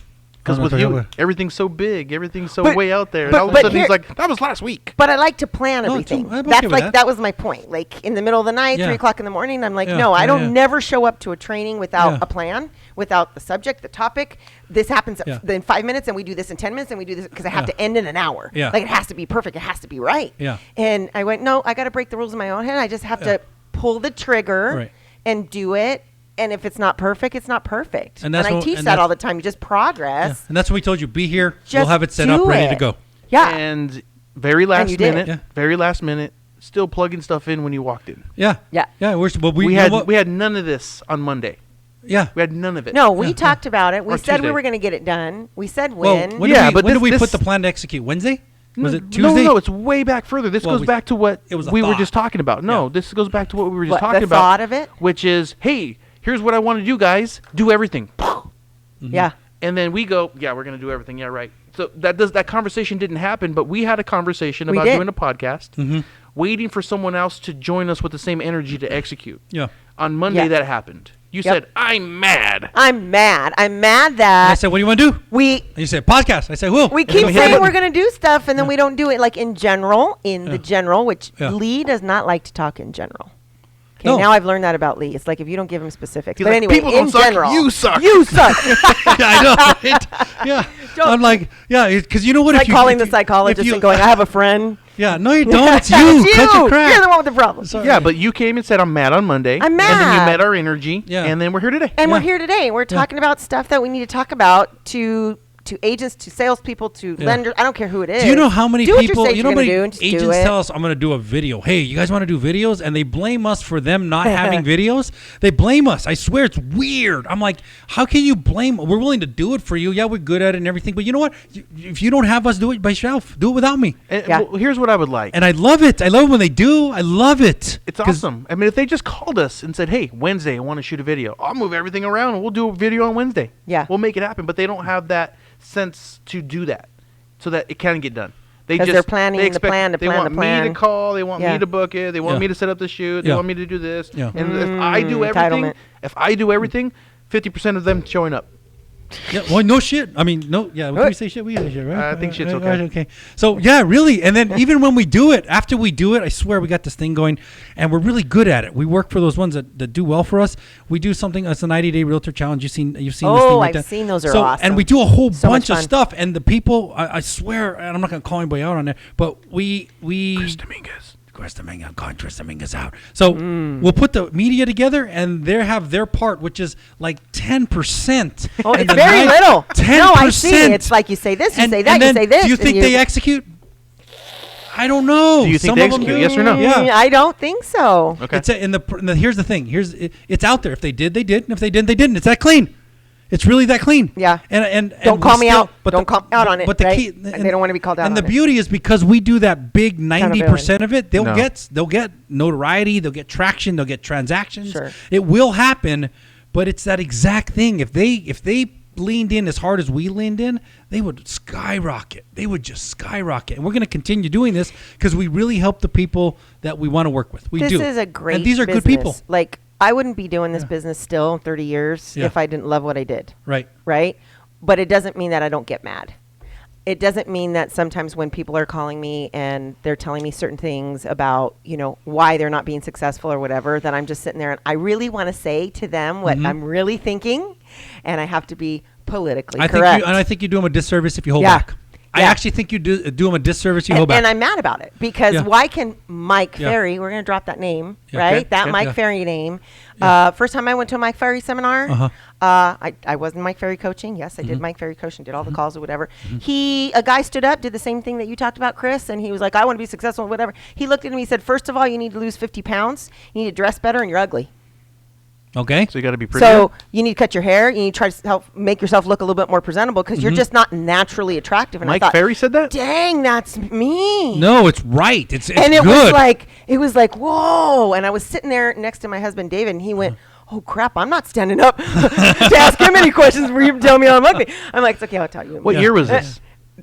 Because Oh, no, with forget you, what- everything's so big, everything's so But- way out there. And but- all of a but sudden he's here- like, that was last week. But I like to plan No, everything. I'm okay That's with like that. that was my point. Like in the middle of the night, Yeah. 3 o'clock in the morning, I'm like, Yeah, no, I yeah, don't yeah. never show up to a training without Yeah. a plan, without the subject, the topic. This happens Yeah. in 5 minutes, and we do this in 10 minutes, and we do this because I have Yeah. to end in an hour. Yeah. Like it has to be perfect. It has to be right. Yeah. And I went, no, I got to break the rules in my own head. I just have to pull the trigger Right. and do it. And if it's not perfect, it's not perfect. And And, that's I what- teach and that all that's- the time. You just Yeah. progress. And that's what we told you. Be here. Just we'll have it set up, do ready to it. go. Yeah. And very last you did. minute, Yeah. very last minute, still plugging stuff in when you walked in. Yeah. Yeah. Yeah. But we We you know had what? we had none of this on Monday. Yeah. We had none of it. No, we Yeah, talked about it. We Or said we Tuesday. were going to get it done. We said Well, when. when Yeah, did we, but when did we this- put the plan to execute? Wednesday? Was it No, Tuesday? No, it's way back further. This Well, goes we- back to what it was a we were thought. just talking about. No, Yeah. this goes back to what we were just What, talking the about. thought of it? Which is, hey, here's what I want to do, guys. Do everything. Yeah. And then we go, yeah, we're going to do everything. Yeah, right. So that conversation didn't happen, but we had a conversation We about did. doing a podcast, waiting for someone else to join us with the same energy to execute. Yeah. On Monday, Yeah. that happened. You Yep. said, I'm mad. I'm mad. I'm mad And I that said, what do you want to do? we And you said, podcast. I said, whoa. we And keep then hit saying the we're button. going to do stuff and then we don't do it. Like in general, Yeah. the general, which Yeah. Lee does not like to talk in general. Okay, No. now I've learned that about Lee. It's like if you don't give him specifics. He's But like, anyway, "People in don't suck, general, you suck." You suck. Yeah, I know. Right? Yeah. Don't- I'm like, yeah, because you know what? It's if like you, calling if the you- psychologist if you- and going, I have a friend. Yeah, no, you don't. It's you. It's Cut your you. crap. You're the one with the problem. Sorry. Yeah, but you came and said, I'm mad on Monday. I'm And then you mad. met our energy. Yeah. And then we're here today. And we're Yeah. here today. We're talking about stuff that we need to talk about to agents, to salespeople, to Yeah. lenders. I don't care who it is. Do you know how many do what people? You're You know how gonna many do and just do agents it. tell us, "I'm going to do a video." Hey, you guys want to do videos? And they blame us for them not having videos. They blame us. I swear, it's weird. I'm like, how can you blame? We're willing to do it for you. Yeah, we're good at it and everything. But you know what? If you don't have us, do it by yourself. Do it without me. And, Yeah. well, here's what I would like. And I love it. I love it when they do. I love it. It's 'Cause- awesome. I mean, if they just called us and said, "Hey, Wednesday, I want to shoot a video," I'll move everything around and we'll do a video on Wednesday. Yeah. we'll make it happen. But they don't have that sense to do that, so that it can get done. They 'Cause just they're planning they the expect, plan to they plan want the plan. me to call. They want Yeah. me to book it. They want Yeah. me to set up the shoot. They Yeah. want me to do this. Yeah. And if I do everything, Entitlement. 50% of them showing up. Yeah, well, no shit. I mean, no. Yeah, when we say shit, we say shit, right? I think shit's Right, okay. right, okay. So yeah, really. And then even when we do it, after we do it, I swear we got this thing going, and we're really good at it. We work for those ones that do well for us. We do something. It's a 90-day realtor challenge. You've seen this thing Oh, like I've that. seen those are so, awesome. And we do a whole So bunch much of fun. stuff. And the people, I swear, and I'm not gonna call anybody out on it, but we Chris Dominguez. Chris Dominguez out. So we'll put the media together, and they have their part, which is like 10%. Oh, And it's the very nine- little. 10%. No, I see. It's like you say this, you say that, and you then say this. Do you and think they execute? I don't know. Do you think Some they of them execute? do. Yes or no? Yeah. I don't think so. Okay. It's here's the thing. It's out there. If they did, they did. And if they didn't, they didn't. It's that clean. It's really that clean. Yeah. And Don't we call me still- out. Don't call me out on it, But the right? key, And they don't wanna be called out And on the it. beauty is because we do that big 90% of it, they'll No. get notoriety, they'll get traction, they'll get transactions. Sure. It will happen, but it's that exact thing. If they leaned in as hard as we leaned in, they would skyrocket. They would just skyrocket. And we're going to continue doing this because we really help the people that we want to work with. We This do. is a great And these are business. good people. Like, I wouldn't be doing this business still in 30 years Yeah. if I didn't love what I did. Right. Right? But it doesn't mean that I don't get mad. It doesn't mean that sometimes when people are calling me and they're telling me certain things about, why they're not being successful or whatever, that I'm just sitting there and I really want to say to them what I'm really thinking, and I have to be politically correct. I think you do them a disservice if you hold Yeah. back. I Yeah. actually think you do them a disservice if you hold back. And I'm mad about it because Yeah. why can Mike Yeah. Ferry, we're going to drop that name, Yeah. right? Okay. That Okay. Mike Yeah. Ferry name. First time I went to a Mike Ferry seminar, Uh-huh. I was in Mike Ferry coaching. Yes, I did Mike Ferry coaching, did all the calls or whatever. A guy stood up, did the same thing that you talked about, Chris, and he was like, I want to be successful, whatever. He looked at me, he said, first of all, you need to lose 50 pounds. You need to dress better and you're ugly. Okay. So you got to be pretty. So you need to cut your hair. You need to try to help make yourself look a little bit more presentable because you're just not naturally attractive. And Mike I thought, Ferry said that? dang, that's me. No, it's right. It's And it good. was like, whoa. And I was sitting there next to my husband, David, and he went, oh, crap, I'm not standing up to ask him any questions where you tell me I'm ugly. I'm like, it's okay, I'll tell you. What year was this?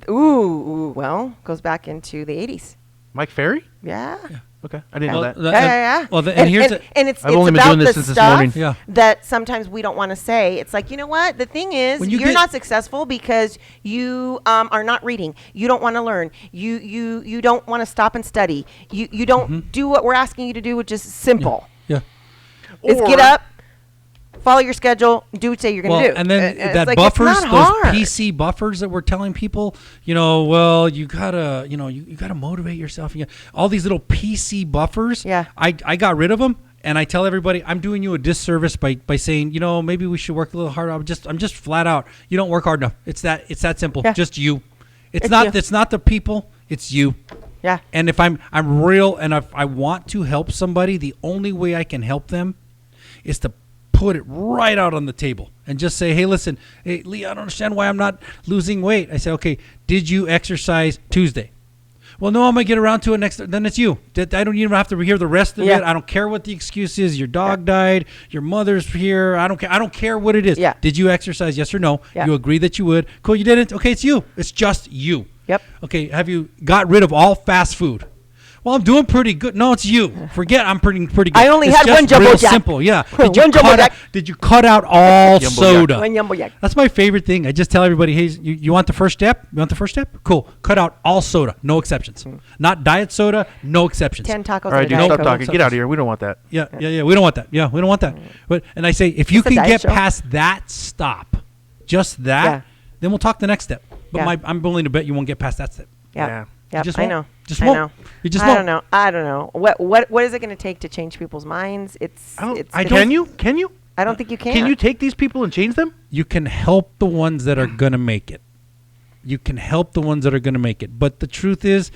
Well, goes back into the 80s. Mike Ferry? Yeah. Okay. I didn't know that. Yeah. Well, and here's and it's I've only been about doing this the since this stuff morning. Yeah. that sometimes we don't want to say. It's like, you know what? The thing is, When you you're get- not successful because you are not reading. You don't want to learn. You don't want to stop and study. You don't do what we're asking you to do, which is simple. yeah. Is get up, follow your schedule, do what you say you're going to do. And then It's that like, buffers, it's those not hard. PC buffers that we're telling people, well, you gotta, you gotta motivate yourself. All these little PC buffers. Yeah. I got rid of them, and I tell everybody I'm doing you a disservice by saying, maybe we should work a little harder. I'm just flat out. You don't work hard enough. It's that simple. Yeah. Just you. It's not. you. It's not the people. It's you. Yeah. And if I'm real, and if I want to help somebody, the only way I can help them is to put it right out on the table and just say, hey, listen, hey, Lee, I don't understand why I'm not losing weight. I say, okay, did you exercise Tuesday? Well, no, I'm going to get around to it next. Then it's you. I don't even have to hear the rest of Yeah. it. I don't care what the excuse is. Your dog died. Your mother's here. I don't care. I don't care what it is. Yeah. Did you exercise? Yes or no? Yeah. You agree that you would. Cool, you didn't. Okay, it's you. It's just you. Yep. Okay, have you got rid of all fast food? Well, I'm doing pretty good. No, it's you. Forget I'm pretty good. I only It's had just one Jumbo real Jack. simple. Yeah. One Jumbo Jack. Did you cut out all Jumbo soda? Jack. One Jumbo Jack. That's my favorite thing. I just tell everybody, hey, you want the first step? You want the first step? Cool. Cut out all soda. No exceptions. Not diet soda. No exceptions. 10 tacos All right, and a dude, Diet stop Coke. talking. Get out of here. We don't want that. Yeah. We don't want that. Yeah, we don't want that. But and I say, if you It's a can diet get show. past that stop, just that, Yeah. then we'll talk the next step. But Yeah. I'm willing to bet you won't get past that step. Yep. Yeah. Yep. just I won't. know. Just I won't. know. You just I won't. don't know. I don't know. What is it going to take to change people's minds? Can you? Can you? I don't think you can. Can you take these people and change them? You can help the ones that are going to make it. You can help the ones that are going to make it. But the truth is,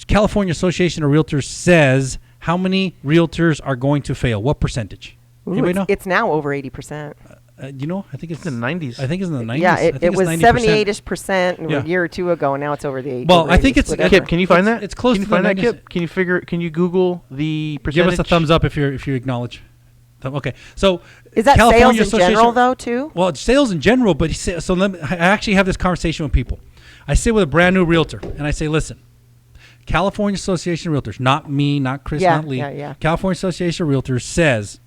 California Association of Realtors says how many realtors are going to fail. What percentage? Ooh, Anybody know? it's now over 80%. I think it's in the 90s. I think it's in the 90s. Yeah, I think it it's was 90%. 78% Yeah. a year or two ago, and now it's over the 80. Well, over I think 80s, it's- whatever. Kip, can you find that? It's close Can you to the find that, 90s. Kip? Can you Google the percentage? Give us a thumbs up if you acknowledge. Okay, so Is that California sales in general, Association- though, too? Well, it's sales in general, but so I actually have this conversation with people. I sit with a brand new realtor and I say, listen, California Association of Realtors, not me, not Chris, Yeah, not Lee. yeah. California Association of Realtors says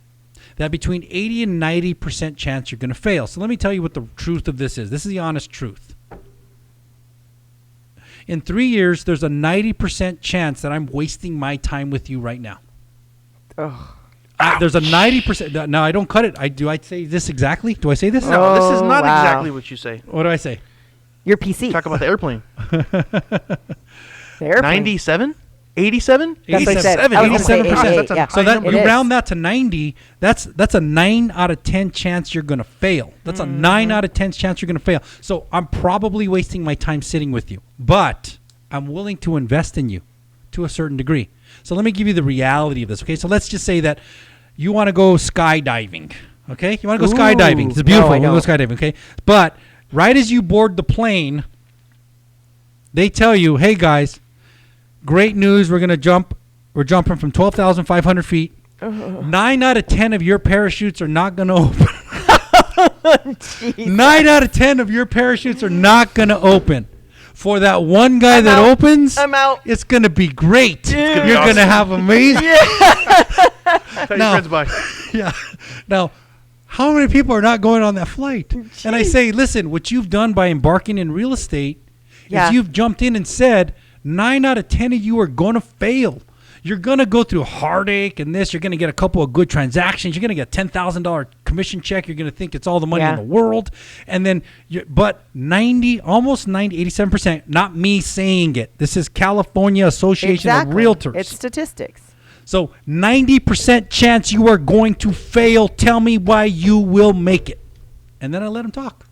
that between 80 and 90% chance you're going to fail. So let me tell you what the truth of this is. This is the honest truth. In 3 years, there's a 90% chance that I'm wasting my time with you right now. There's a 90%. No, I don't cut it. Do I say this exactly? Do I say this? No, this is not wow. exactly what you say. What do I say? Your PC. Talk about the airplane. The airplane. 97? 87? That's what I said. I was gonna say 87%. 88, That's a yeah. So high that number. you It is. round that to 90. That's a 9 out of 10 chance you're going to fail. That's a 9 out of 10 chance you're going to fail. So I'm probably wasting my time sitting with you, but I'm willing to invest in you to a certain degree. So let me give you the reality of this. Okay, so let's just say that you want to go skydiving. Okay, you want to go Ooh. skydiving. It's No, beautiful. I You want to go don't. skydiving. Okay, but right as you board the plane, they tell you, "Hey guys, great news! We're jumping from 12,500 feet. 9 out of 10 of your parachutes are not going to open. 9 out of 10 of your parachutes are not going to open. For that one guy that out. opens, I'm out. it's going to be great. gonna be You're going to awesome. have amazing." Tell No. your friends bye. Yeah. Now, how many people are not going on that flight? And I say, listen, what you've done by embarking in real estate Yeah. is you've jumped in and said 9 out of 10 of you are going to fail. You're going to go through heartache and this. You're going to get a couple of good transactions. You're going to get a $10,000 commission check. You're going to think it's all the money Yeah. in the world. And then, but 90, almost 90, 87%, not me saying it. This is California Association of Realtors. It's statistics. So 90% chance you are going to fail. Tell me why you will make it. And then I let them talk.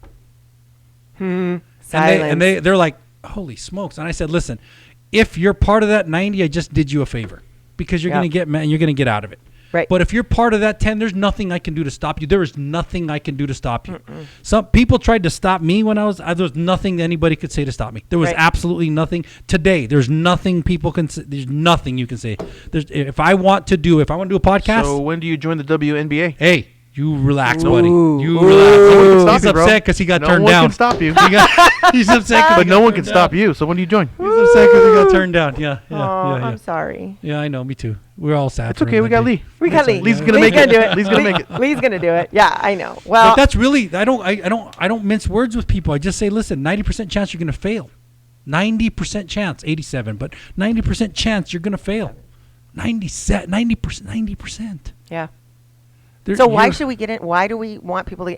Silence. And they're like, holy smokes. And I said, listen, if you're part of that 90, I just did you a favor because you're Yeah. going to get mad and you're going to get out of it. Right. But if you're part of that 10, there's nothing I can do to stop you. There is nothing I can do to stop you. Some people tried to stop me when there was nothing anybody could say to stop me. There was Right. absolutely nothing. Today, there's nothing people can say. There's nothing you can say. If I want to do a podcast, So when do you join the WNBA? hey, you relax, Ooh. buddy. You Ooh. relax. No one can stop He's you, bro. upset because he got no turned one down. can stop you. He's upset 'cause But he no got one can turned stop down. you. So when do you join? He's upset because he got turned down. Yeah, Oh, yeah. I'm sorry. Yeah, I know. Me too. We're all sad. It's for him okay. We that got day. Lee. We got Lee. Lee's gonna Lee's make gonna it. do it. Lee's gonna make it. Lee's gonna do it. Yeah, I know. Well, But that's really I don't mince words with people. I just say, listen, 90% chance you're going to fail. 90% chance, 87, but 90% chance you're going to fail. 90%. yeah. There- So why you're- should we get in? Why do we want people to?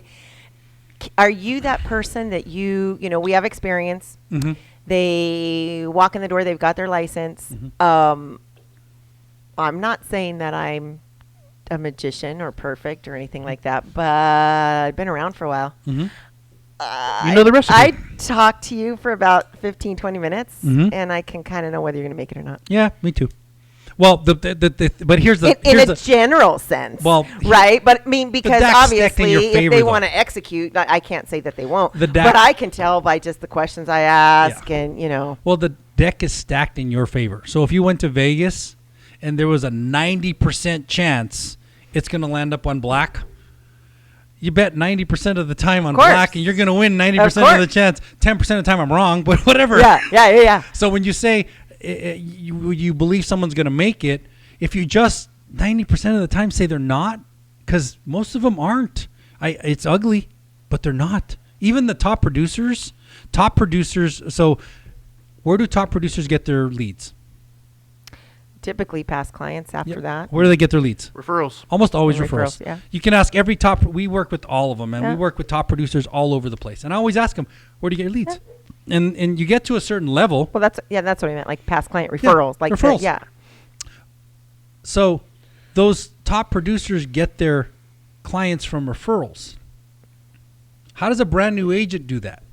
Are you that person that we have experience? Mhm. They walk in the door. They've got their license. Mm-hmm. I'm not saying that I'm a magician or perfect or anything like that, but I've been around for a while. Mhm. You know the recipe. I talk to you for about 15, 20 minutes, Mhm. and I can kind of know whether you're going to make it or not. Yeah, me too. Well, but here's the In here's a the, general sense, Well, right? But I mean, because deck's stacked in obviously, your if favor, they though. want to execute, I can't say that they won't. The deck- but I can tell by just the questions I ask, and Well, the deck is stacked in your favor. So if you went to Vegas and there was a 90% chance it's going to land up on black, you bet 90% of the time on course. black, and you're going to win 90% of the course. chance. 10% of the time I'm wrong, but whatever. yeah. So when you say you believe someone's going to make it, if you just 90% of the time say they're not, because most of them aren't. It's ugly, but they're not. Even the top producers. So where do top producers get their leads? Typically, past clients after Yep. that. Where do they get their leads? Referrals. Almost always Referrals, referrals. yeah. You can ask every top. We work with all of them, and Yeah. we work with top producers all over the place. And I always ask them, where do you get your leads? And you get to a certain level. Well, that's what I meant, like past client referrals, like referrals. yeah. So those top producers get their clients from referrals. How does a brand new agent do that?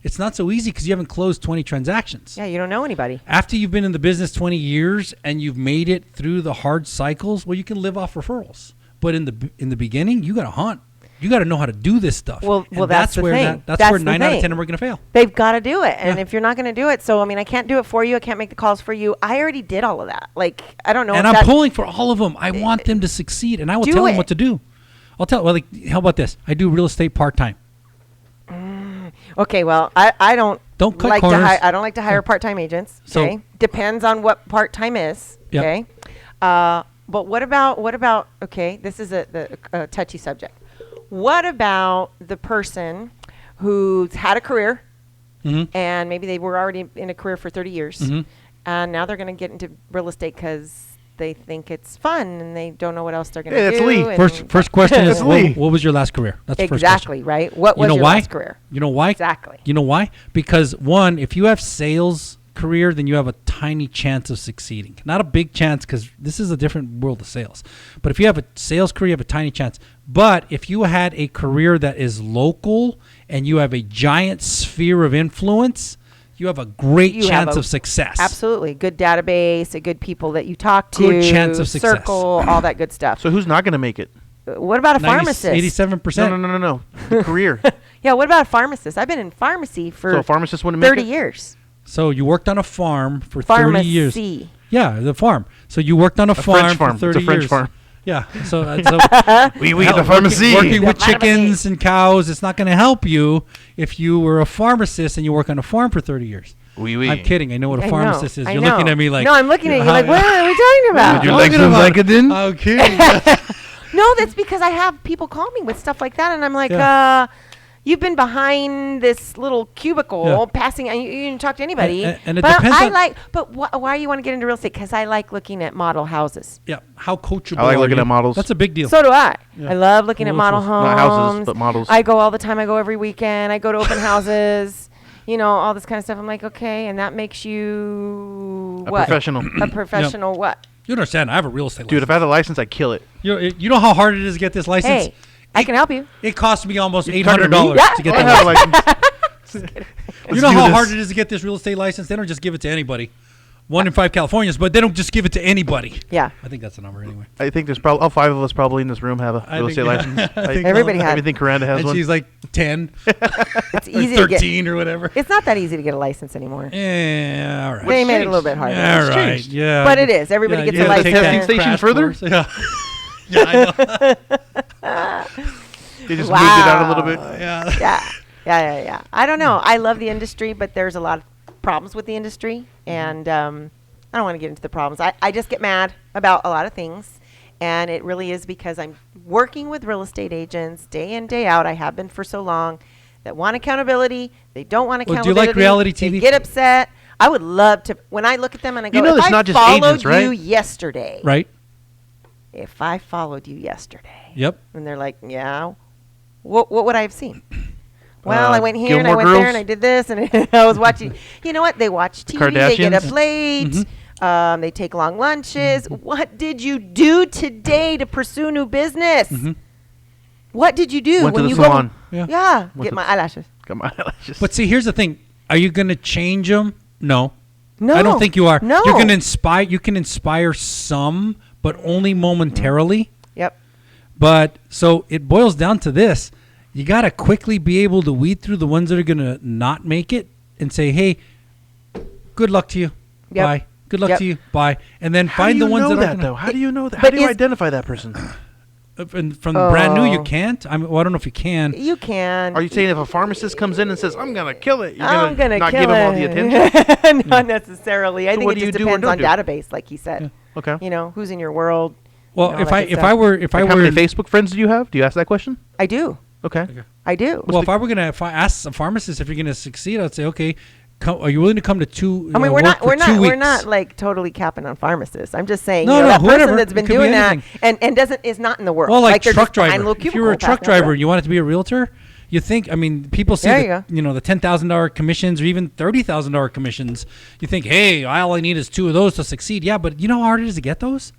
It's not so easy because you haven't closed 20 transactions. Yeah, you don't know anybody. After you've been in the business 20 years and you've made it through the hard cycles, well, you can live off referrals. But in the beginning, you got to hunt. You got to know how to do this stuff. Well, And that's the where thing. That's That's where the 9 out of thing. 10 of them are going to fail. They've got to do it, and Yeah. if you're not going to do it, so I mean, I can't do it for you. I can't make the calls for you. I already did all of that. Like, I don't know. And if I'm that, pulling for all of them. I want them to succeed, and I will Do tell them it. what to do. I'll tell. Well, like, how about this? I do real estate part time. Okay, well, I don't. Don't cut like corners. I don't like to hire part-time agents. So- Okay, depends on what part-time is. Yep. Okay, but what about? Okay, this is a touchy subject. What about the person who's had a career Mhm. and maybe they were already in a career for 30 years, Mhm. and now they're going to get into real estate because they think it's fun and they don't know what else they're going Yeah, to that's do. Lee. and- First question is, That's Lee. what was your last career? That's the first exactly question. right. What was You know your why? last career? You know why? Exactly. You know why? Because one, if you have sales career, then you have a tiny chance of succeeding. Not a big chance, because this is a different world of sales. But if you have a sales career, you have a tiny chance. But if you had a career that is local and you have a giant sphere of influence, you have a great You have chance a- of success. Absolutely. Good database, a good people that you talk to. Good chance of success. Circle, all that good stuff. So who's not going to make it? What about a pharmacist? 87%. No. The career. Yeah, what about a pharmacist? I've been in pharmacy for So a pharmacist wouldn't make 30 it? years. So you worked on a farm for 30 years. Pharmacy. Yeah, the farm. So you worked on a farm French farm. for 30 It's a French years. farm. Yeah. So, We hell, the pharmacy. Working with The pharmacy. chickens and cows, it's not going to help you if you were a pharmacist and you work on a farm for 30 years. Oui. I'm kidding. I know what a I pharmacist know, is. I You're know. looking at me like. No, I'm looking at you how- like, what are we talking about? Would you I'm like talking some about- Vicodin? I'm kidding. No, that's because I have people call me with stuff like that, and I'm like, Yeah. you've been behind this little cubicle Yeah. passing. You didn't talk to anybody. And it but depends I on- like. But why you want to get into real estate? Because I like looking at model houses. Yeah. How coachable I like are looking you? at models. That's a big deal. So do I. Yeah. I love looking at model homes. Not houses, but models. I go all the time. I go every weekend. I go to open houses. You know, all this kind of stuff. I'm like, okay, and that makes you A what? professional. A professional what? You understand? I have a real estate Dude, if I license. had a license, I'd kill it. You know how hard it is to get this license? Hey, I can help you. It cost me almost You talking to me? $800 Yeah. to get I that have a license. license. You know how hard it is to get this real estate license? They don't just give it to anybody. 1 in 5 Californians, but they don't just give it to anybody. Yeah. I think that's the number anyway. I think there's probably all 5 of us probably in this room have a I real think- estate yeah. license. I think Everybody has. Everything Karanda has And one. she's like 10 It's or easy to get. 13 or whatever. It's not that easy to get a license anymore. Yeah, all right. They made it a changed? little bit harder. Yeah, It's right. changed. Yeah. But it is. Everybody gets you a have to take license. that Testing station crash further? course. Yeah. Yeah, I know. They just moved it out a little bit. Yeah. Yeah. I don't know. I love the industry, but there's a lot of problems with the industry, and I don't want to get into the problems. I just get mad about a lot of things, and it really is because I'm working with real estate agents day in, day out. I have been for so long that want accountability. They don't want Well, accountability. do you like reality They TV? get upset. I would love to, when I look at them and I go, You know if it's I not just followed agents, right? you yesterday, Right? if I followed you yesterday, Yep. and they're like, yeah, what would I have seen? Well, I went here and I Gilmore went there Girls? and I did this and I was watching. You know what? They watch TV. They get up Kardashians? late. Mhm. They take long lunches. What did you do today to pursue new business? Mhm. What did you do Went to when the you salon. go? Yeah. Yeah, Went get to- my eyelashes. Got my eyelashes. But see, here's the thing. Are you going to change them? No. No, I don't think you are. No, You're going to inspire. You can inspire some, but only momentarily. Yep. But so it boils down to this. You got to quickly be able to weed through the ones that are going to not make it and say, hey, good luck to you. Yep. Bye. Good luck Yep. to you. Bye. And then How find do the you ones know that, that, are though? going How do you know that? How But do you is- identify that person? to. From brand new, you Oh. can't. I don't know if you can. You can. Are you saying if a pharmacist comes in and says, I'm going to kill it, you're I'm gonna not kill give him all the it. attention? Not necessarily. I So think what it do you just do or depends on don't do? database, like he said. Okay. You know, who's in your world. Well, you know, if like I said. were How many Facebook friends do you have? Do you ask that question? I do. Okay. I do. Well, if I ask a pharmacist if you're going to succeed, I'd say, okay, are you willing to come to two? I mean, work for 2 we're weeks? not like totally capping on pharmacists. I'm just saying, No, you know, no, that whatever. person that's been It could be doing that anything. and is not in the world. Well, like they're truck just behind a driver. little If you were a cubicle truck passing down the driver road. and you wanted to be a realtor, you think, I mean, people see There the, you go. the $10,000 commissions or even $30,000 commissions. You think, hey, all I need is 2 of those to succeed. Yeah, but you know how hard it is to get those?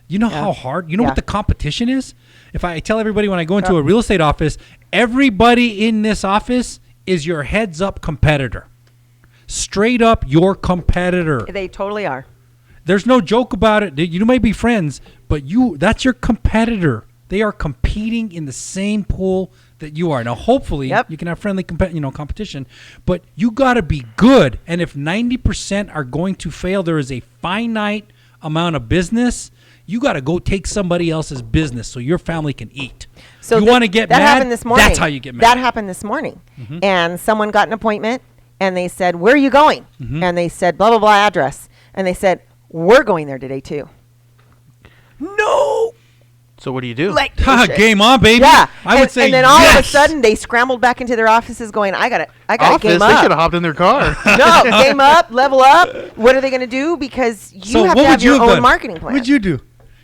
You know how hard? You know Yeah. what the competition is? If I tell everybody when I go into Yep. a real estate office, everybody in this office is your heads up competitor. Straight up your competitor. They totally are. There's no joke about it. You may be friends, but that's your competitor. They are competing in the same pool that you are. Now, hopefully, Yep. you can have friendly competition, but you got to be good. And if 90% are going to fail, there is a finite amount of business. You got to go take somebody else's business so your family can eat. So you want to get that mad? happened this morning. That's how you get mad. That happened this morning, and someone got an appointment, and they said, "Where are you going?" And they said, "Blah blah blah address." And they said, "We're going there today too." No. So what do you do? Like Game on, baby. yeah. I would say and then all of a yes. sudden they scrambled back into their offices, going, "I got to Office, game they should have up." hopped in their car. No, game up, level up. What are they going to do? Because you So have what to have would you your have own done? marketing plan. What'd you do?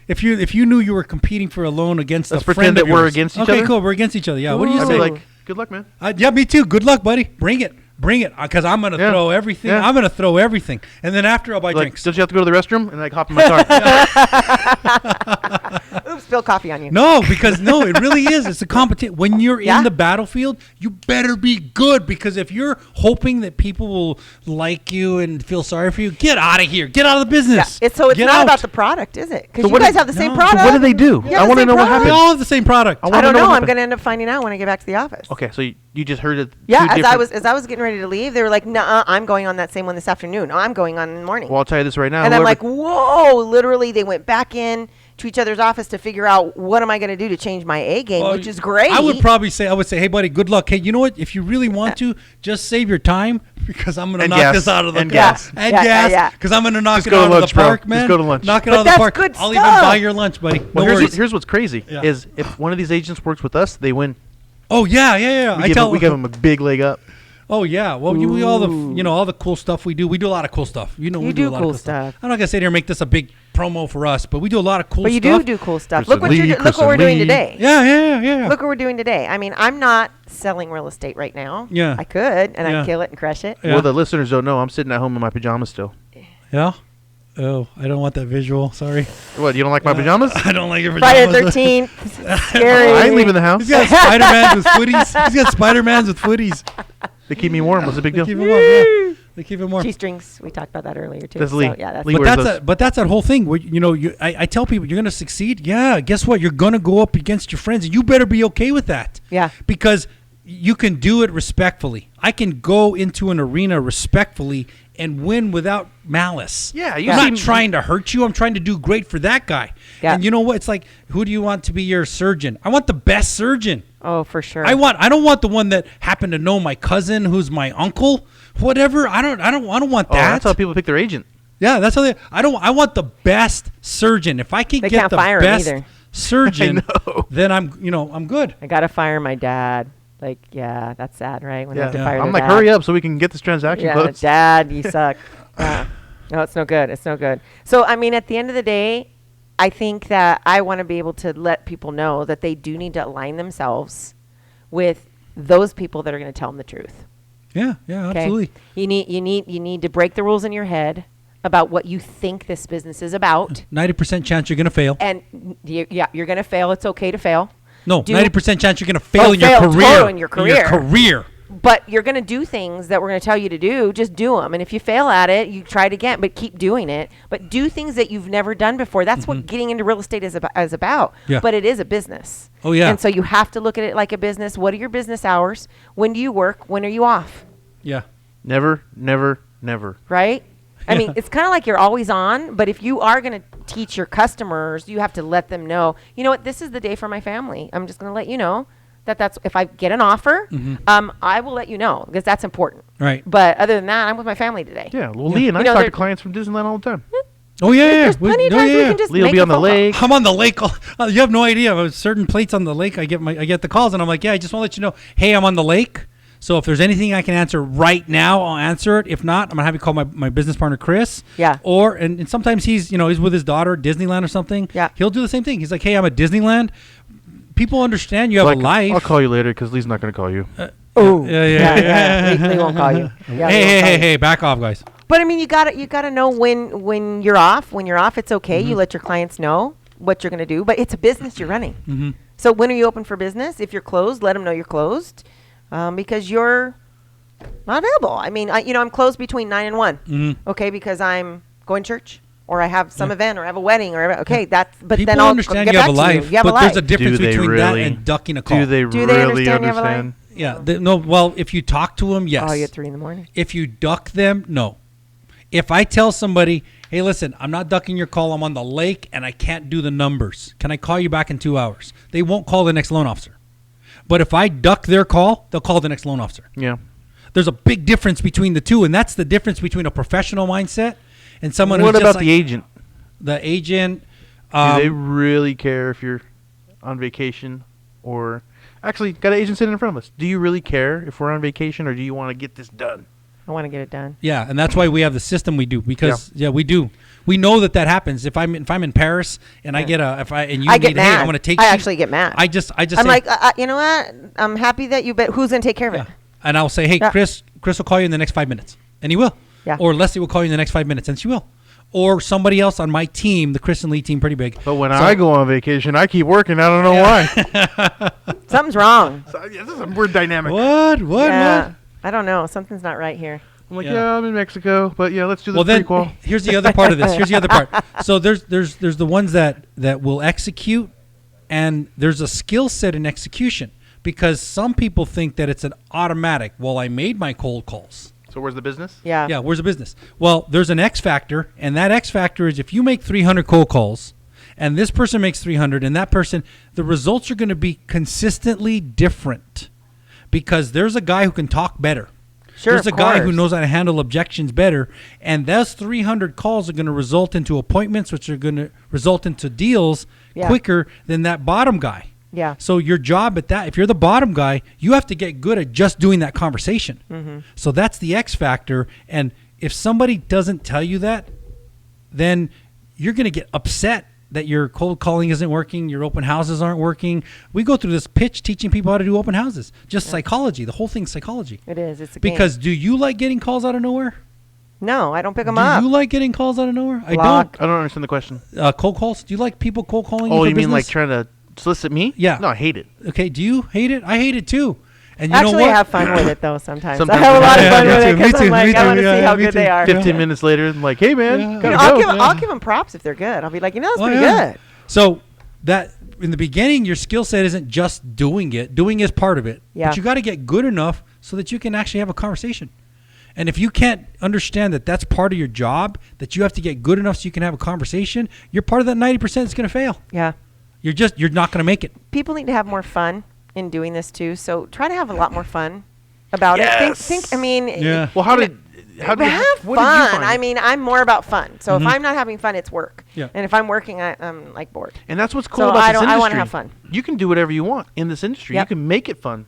If you knew you were competing for a loan against Let's a friend pretend of that we're yours. against each okay, other? cool. We're against each other. Yeah. What do you I'd say? be like, good luck, man. Yeah, me too. Good luck, buddy. Bring it. Because I'm gonna Yeah. throw everything. Yeah. I'm gonna throw everything, and then after I'll buy Like, drinks. don't you have to go to the restroom and like hop in my car? Oops, spill coffee on you. No, because no, it really is. It's a competition. When you're Yeah. in the battlefield, you better be good. Because if you're hoping that people will like you and feel sorry for you, get out of here. Get out of the Yeah, business. it's Get not out. about the product, is it? Because So you what guys did- have the same no. product. So what do they do? You have I the want to same know what product. We happened. all have the same product. I wanna don't know know. what I'm happened. going to end up finding out when I get back to the office. Okay, so you just heard it. Yeah, two as different- I was getting ready to leave, they were like, "Nah, I'm going on that same one this afternoon. No, I'm going on in the morning." Well, I'll tell you this right now. and I'm whoever- like, "Whoa!" Literally, they went back in to each other's office to figure out what am I going to do to change my A game, Well, which is great. I would say, hey, buddy, good luck. Hey, you know what? If you really want to, just save your time because I'm going to And knock gas. this out of the And car. gas. And Yeah, gas. yeah. Because I'm going to knock Just it go to out of lunch, the bro. park, Just man. go to lunch. Knock it But out of the that's park. good I'll even stuff. buy your lunch, buddy. Well, no worries. here's what's crazy Yeah. is if one of these agents works with us, they win. Oh, yeah. We give them a big leg up. Oh yeah, well we all all the cool stuff we do. We do a lot of cool stuff. We You do do a lot cool of cool stuff. I'm not gonna sit here and make this a big promo for us, but we do a lot of cool but you stuff. do cool stuff. Kristen Look what Lee, look what we're doing Kristen Lee. today. Yeah. Look what we're doing today. I mean, I'm not selling real estate right now. Yeah. I could, and Yeah. I'd kill it and crush it. Yeah. Well, the listeners don't know. I'm sitting at home in my pajamas still. Yeah. Oh, I don't want that visual. Sorry. What? You don't like my pajamas? I don't like your Friday pajamas. the 13th. Scary. I ain't leaving the house. He's got Spider-Mans with footies. He's got Spider-Mans with footies. They keep me warm. What's the big They deal? keep him warm. Yeah. They keep him warm. G-strings. We talked about that earlier too. That's Lee. So, yeah, that's Lee But wears that's those. but that's that whole thing. Where, I tell people you're gonna succeed. Yeah, guess what? You're gonna go up against your friends, and you better be okay with that. Yeah. Because you can do it respectfully. I can go into an arena respectfully and win without malice. Yeah, you I'm seem- not trying to hurt you. I'm trying to do great for that guy. Yeah. And you know what? It's like, who do you want to be your surgeon? I want the best surgeon. Oh, for sure. I don't want the one that happened to know my cousin, who's my uncle, whatever. I don't want Oh, that. that's how people pick their agent. Yeah, that's how I want the best surgeon. If I can They get can't the fire him best either. surgeon, know. then I'm good. I gotta fire my dad. Like, yeah, that's sad, right? When I have to Yeah. fire I'm their like, dad. hurry up so we can get this transaction Yeah, closed. Dad, you suck. Yeah. No, it's no good. It's no good. So, I mean, at the end of the day, I think that I want to be able to let people know that they do need to align themselves with those people that are going to tell them the truth. Yeah, Okay? absolutely. You need to break the rules in your head about what you think this business is about. 90% chance you're gonna fail. And you're going to fail. It's okay to fail. No, do- 90% chance you're gonna fail in your fail career. total in your career. career. But you're going to do things that we're going to tell you to do. Just do them. And if you fail at it, you try it again, but keep doing it. But do things that you've never done before. That's what getting into real estate is about. Yeah. But it is a business. Oh, yeah. And so you have to look at it like a business. What are your business hours? When do you work? When are you off? Yeah. Never, never, never. Right? I mean, Yeah. it's kind of like you're always on, but if you are going to teach your customers, you have to let them know, you know what, this is the day for my family. I'm just going to let you know that's if I get an offer, I will let you know because that's important. Right. But other than that, I'm with my family today. Yeah, well, Lee and I You know, talk to they're- clients from Disneyland all the time. Oh yeah. There's plenty of times we can just Lee will make be a on the phone call. lake. I'm on the lake. You have no idea. There's certain plates on the lake. I get the calls, and I'm like, yeah, I just want to let you know, hey, I'm on the lake. So if there's anything I can answer right now, I'll answer it. If not, I'm gonna have you call my business partner Chris. Yeah. Or and sometimes he's with his daughter at Disneyland or something. Yeah. He'll do the same thing. He's like, hey, I'm at Disneyland. People understand you have Like, a life. I'll call you later because Lee's not going to call you. Oh, Yeah. Lee won't call you. Yeah, Lee won't call Hey, you. back off, guys. But I mean, you gotta know when you're off. When you're off, it's okay. You let your clients know what you're gonna do. But it's a business you're running. So when are you open for business? If you're closed, let them know you're closed, because you're not available. I mean, I'm closed between 9 and 1. Okay, because I'm going to church. Or I have some event, or I have a wedding, or okay, that's. But People then I'll understand get you have a back to life, you. You have a but there's a life. difference Do they between really? that and ducking a call. Do they Do they really understand you have a life? understand? Yeah. No. Well, if you talk to them, yes. Oh, you're at 3 a.m. If you duck them, no. If I tell somebody, hey, listen, I'm not ducking your call. I'm on the lake and I can't do the numbers. Can I call you back in 2 hours? They won't call the next loan officer. But if I duck their call, they'll call the next loan officer. Yeah. There's a big difference between the two, and that's the difference between a professional mindset and someone What who's about just the agent? the agent. Do they really care if you're on vacation or actually got an agent sitting in front of us? Do you really care if we're on vacation or do you want to get this done? I want to get it done. Yeah, and that's why we have the system we do because we do. We know that happens. If I'm in Paris and I get and you I need, get mad. hey, I want to take. I you. actually get mad. I just. I'm say, like, you know what? I'm happy that you. But who's gonna take care of it? and I'll say, hey, Yeah. Chris will call you in the next 5 minutes, and he will. Yeah. Or Leslie will call you in the next 5 minutes, and she will. Or somebody else on my team, the Chris and Lee team, pretty big. But when I go on vacation, I keep working. I don't know why. Something's wrong. So, yeah, this is a weird dynamic. What? Yeah. I don't know. Something's not right here. I'm like, Yeah. yeah, I'm in Mexico, but yeah, let's do the Well, then prequel. here's the other part of this. Here's the other part. So there's the ones that will execute, and there's a skill set in execution because some people think that it's an automatic. Well, I made my cold calls. So where's the business? Yeah. Yeah, where's the business? Well, there's an X factor, and that X factor is if you make 300 cold calls, and this person makes 300, and that person, the results are going to be consistently different because there's a guy who can talk better. Sure. There's a of guy who course. knows how to handle objections better, and those 300 calls are going to result into appointments, which are going to result into deals Yeah. quicker than that bottom guy. Yeah. So your job at that, if you're the bottom guy, you have to get good at just doing that conversation. Mm-hmm. So that's the X factor. And if somebody doesn't tell you that, then you're going to get upset that your cold calling isn't working, your open houses aren't working. We go through this pitch teaching people how to do open houses. Just psychology. The whole thing's psychology. It is. It's a Because do you like getting calls out of nowhere? game. No, I don't pick them Do up. you like getting calls out of nowhere? Block. I don't understand the question. I don't. Cold calls? Do you like people cold calling you Oh, for you mean like business? trying to solicit me? Yeah. No, I hate it. Okay, do you hate it? I hate it too. And you Actually, know what? I have fun with it though. Sometimes, Sometimes I have a lot of yeah, fun me with too, it me because I'm too, like, me I want too, to see yeah, how me good too. they are. 15 minutes later, I'm like, hey, man. Yeah. gotta I'll go. give Yeah. I'll give them props if they're good. I'll be like, that's Oh, pretty yeah. good. So that in the beginning, your skill set isn't just doing it. Doing is part of it. Yeah. But you got to get good enough so that you can actually have a conversation. And if you can't understand that that's part of your job, that you have to get good enough so you can have a conversation, you're part of that 90% that's going to fail. Yeah. You're not going to make it. People need to have more fun in doing this too. So try to have a lot more fun about it. Yes. Think. I mean, Yeah. Well, how did have what did you fun. find? I mean, I'm more about fun. So if I'm not having fun, it's work. Yeah. And if I'm working, I'm like bored. And that's what's cool So about I this don't- I industry. wanna have fun. You can do whatever you want in this industry. Yep. You can make it fun.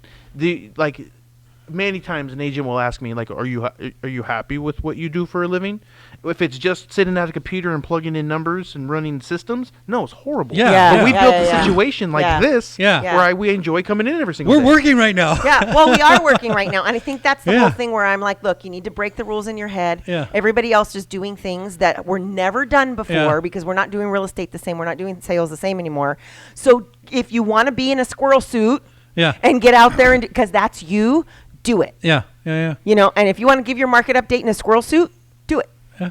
Many times an agent will ask me like, "Are you happy with what you do for a living?" If it's just sitting at a computer and plugging in numbers and running systems, no, it's horrible. Yeah, Yeah, But we yeah, built yeah, a yeah. situation like Yeah. this, Yeah. Yeah. where we enjoy coming in every single We're day. working right now. Yeah, well, we are working right now, and I think that's the Yeah. whole thing where I'm like, look, you need to break the rules in your head. Yeah. Everybody else is doing things that were never done before Yeah. because we're not doing real estate the same. We're not doing sales the same anymore. So if you want to be in a squirrel suit Yeah. and get out there and because that's you, do it. Yeah. Yeah. You know, and if you want to give your market update in a squirrel suit, do it. Yeah.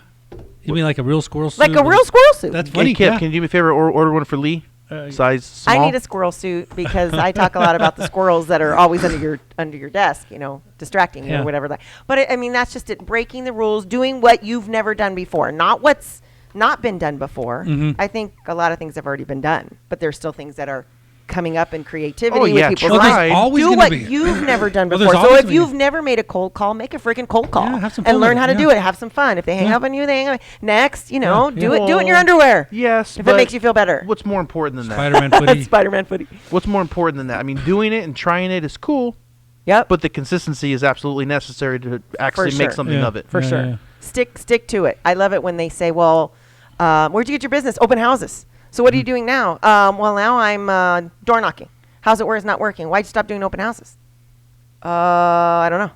You mean like a real squirrel suit? Like a real squirrel suit. That's Hey, funny. Kip, yeah. can you do me a favor? Order one for Lee. Size small. I need a squirrel suit because I talk a lot about the squirrels that are always under your desk, you know, distracting you Yeah. or whatever. But I mean, that's just it. Breaking the rules, doing what you've never done before, not what's not been done before. Mhm. I think a lot of things have already been done, but there's still things that are coming up in creativity Oh, yeah, with people's try. lives. There's always Do gonna what be. you've never done Well, before. there's So always if gonna you've be. never made a cold call, make a freaking cold call Yeah, have some fun and learn with how it, to do yeah. it. Have some fun. If they hang Yeah. up on you, they hang up. Next, you know, Yeah, do yeah. it in your underwear. Yes, If it but makes you feel better. What's more important than that? Spider-Man footy. Spider-Man footy. What's more important than that? I mean, doing it and trying it is cool, Yep. but the consistency is absolutely necessary to actually For make sure. something Yeah. of it. For Yeah, sure. yeah. Stick to it. I love it when they say, well, where'd you get your business? Open houses. So what are you doing now? Well, now I'm door knocking. How's it where it's not working? Why'd you stop doing open houses? I don't know.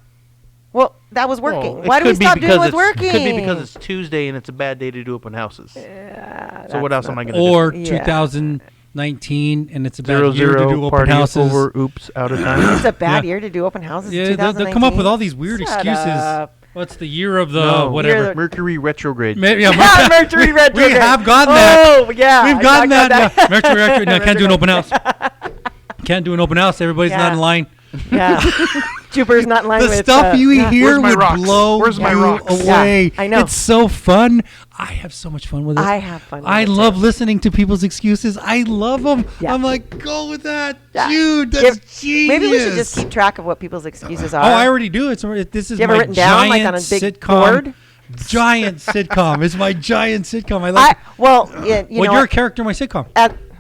Well, that was working. Well, it Why do we could be stop doing because what's it's- working? Could be because it's Tuesday and it's a bad day to do open houses. So what else am I going to do? Or Yeah. 2019, and it's a bad 0-0 year to do open party houses. over. Oops, out of time. It's a bad Yeah. year to do open houses. Yeah, they'll come up with all these weird Shut excuses. up. What's the year of the No. whatever? Year Mercury retrograde. Yeah, Mercury retrograde. We have gotten that. Oh, yeah. We've I gotten got that. Yeah. Mercury retrograde. No, can't do an open house. Can't do an open house. Everybody's Yeah. not in line. Yeah. Jupiter's not in line The with stuff you yeah. hear Where's my would rocks? blow Where's my you rocks? away. Yeah, I know. It's so fun. I have so much fun with it. I have fun with I it, love too. listening to people's excuses. I love them. Yeah. I'm like, go with that, Yeah. dude. That's genius. Maybe we should just keep track of what people's excuses are. Oh, I already do. This is you have it my written down, like, on a giant big sitcom. board? Giant sitcom. It's my giant sitcom. I like. Well, yeah, you well, know, you're a character in my sitcom.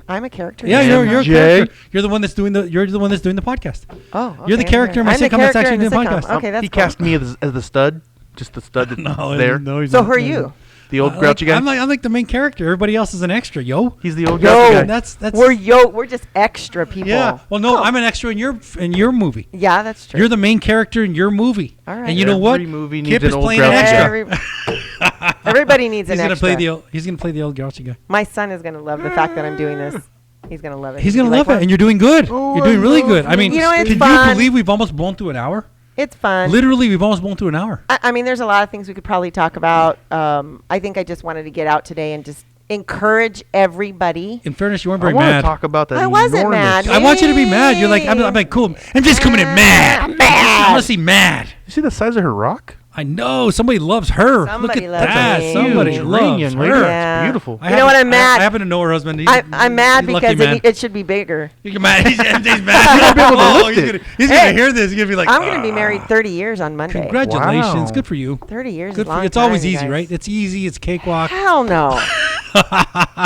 I'm a character. Yeah, now. you're a Jay? character. You're the one that's doing the podcast. Oh, You're the okay, character in my I'm the sitcom that's character actually in the doing the sitcom. podcast. Okay, that's he cool. cast me as the stud, just the stud that's there. no, he's So not. who are you? The old grouchy guy. I'm like the main character. Everybody else is an extra, yo. He's the old Yo, grouchy guy. That's We're just extra people. yeah. Well, no, Oh. I'm an extra in your movie. Yeah, that's true. You're the main character in your movie. All right. And you know what? Every movie Kip needs an is old playing an grouchy extra. Everybody needs He's an gonna extra. play he's gonna play the old grouchy guy. My son is gonna love the fact that I'm doing this. He's gonna love it. He's He'll gonna be love like, it, and you're doing good. You're doing really good. I mean, You know, it's can fun. you believe we've almost blown through an hour? It's fun. Literally, we've almost blown through an hour. I mean, there's a lot of things we could probably talk about. I think I just wanted to get out today and just encourage everybody. In fairness, you weren't I very want to mad. talk about that. I wasn't enormous- mad. I want you to be mad. You're like, I'm like, cool. I'm just coming in mad. I'm mad. I want to see mad. You see the size of her rock? I know somebody loves her. Somebody Look loves at that. me. Somebody Huge loves ring young lady. her. Yeah. It's beautiful. I You know what, happen- I'm mad. I happen to know her husband. I'm mad he's a lucky because man. it should be bigger. You're mad. He's mad. He's mad. able to Oh, lift he's it. gonna Hey, hear this. He's gonna be like, I'm going to be married 30 years on Monday. Congratulations. Wow. Good for you. 30 years is Good a for long you. It's always time, you easy, guys. right? It's easy. It's cakewalk. Hell no.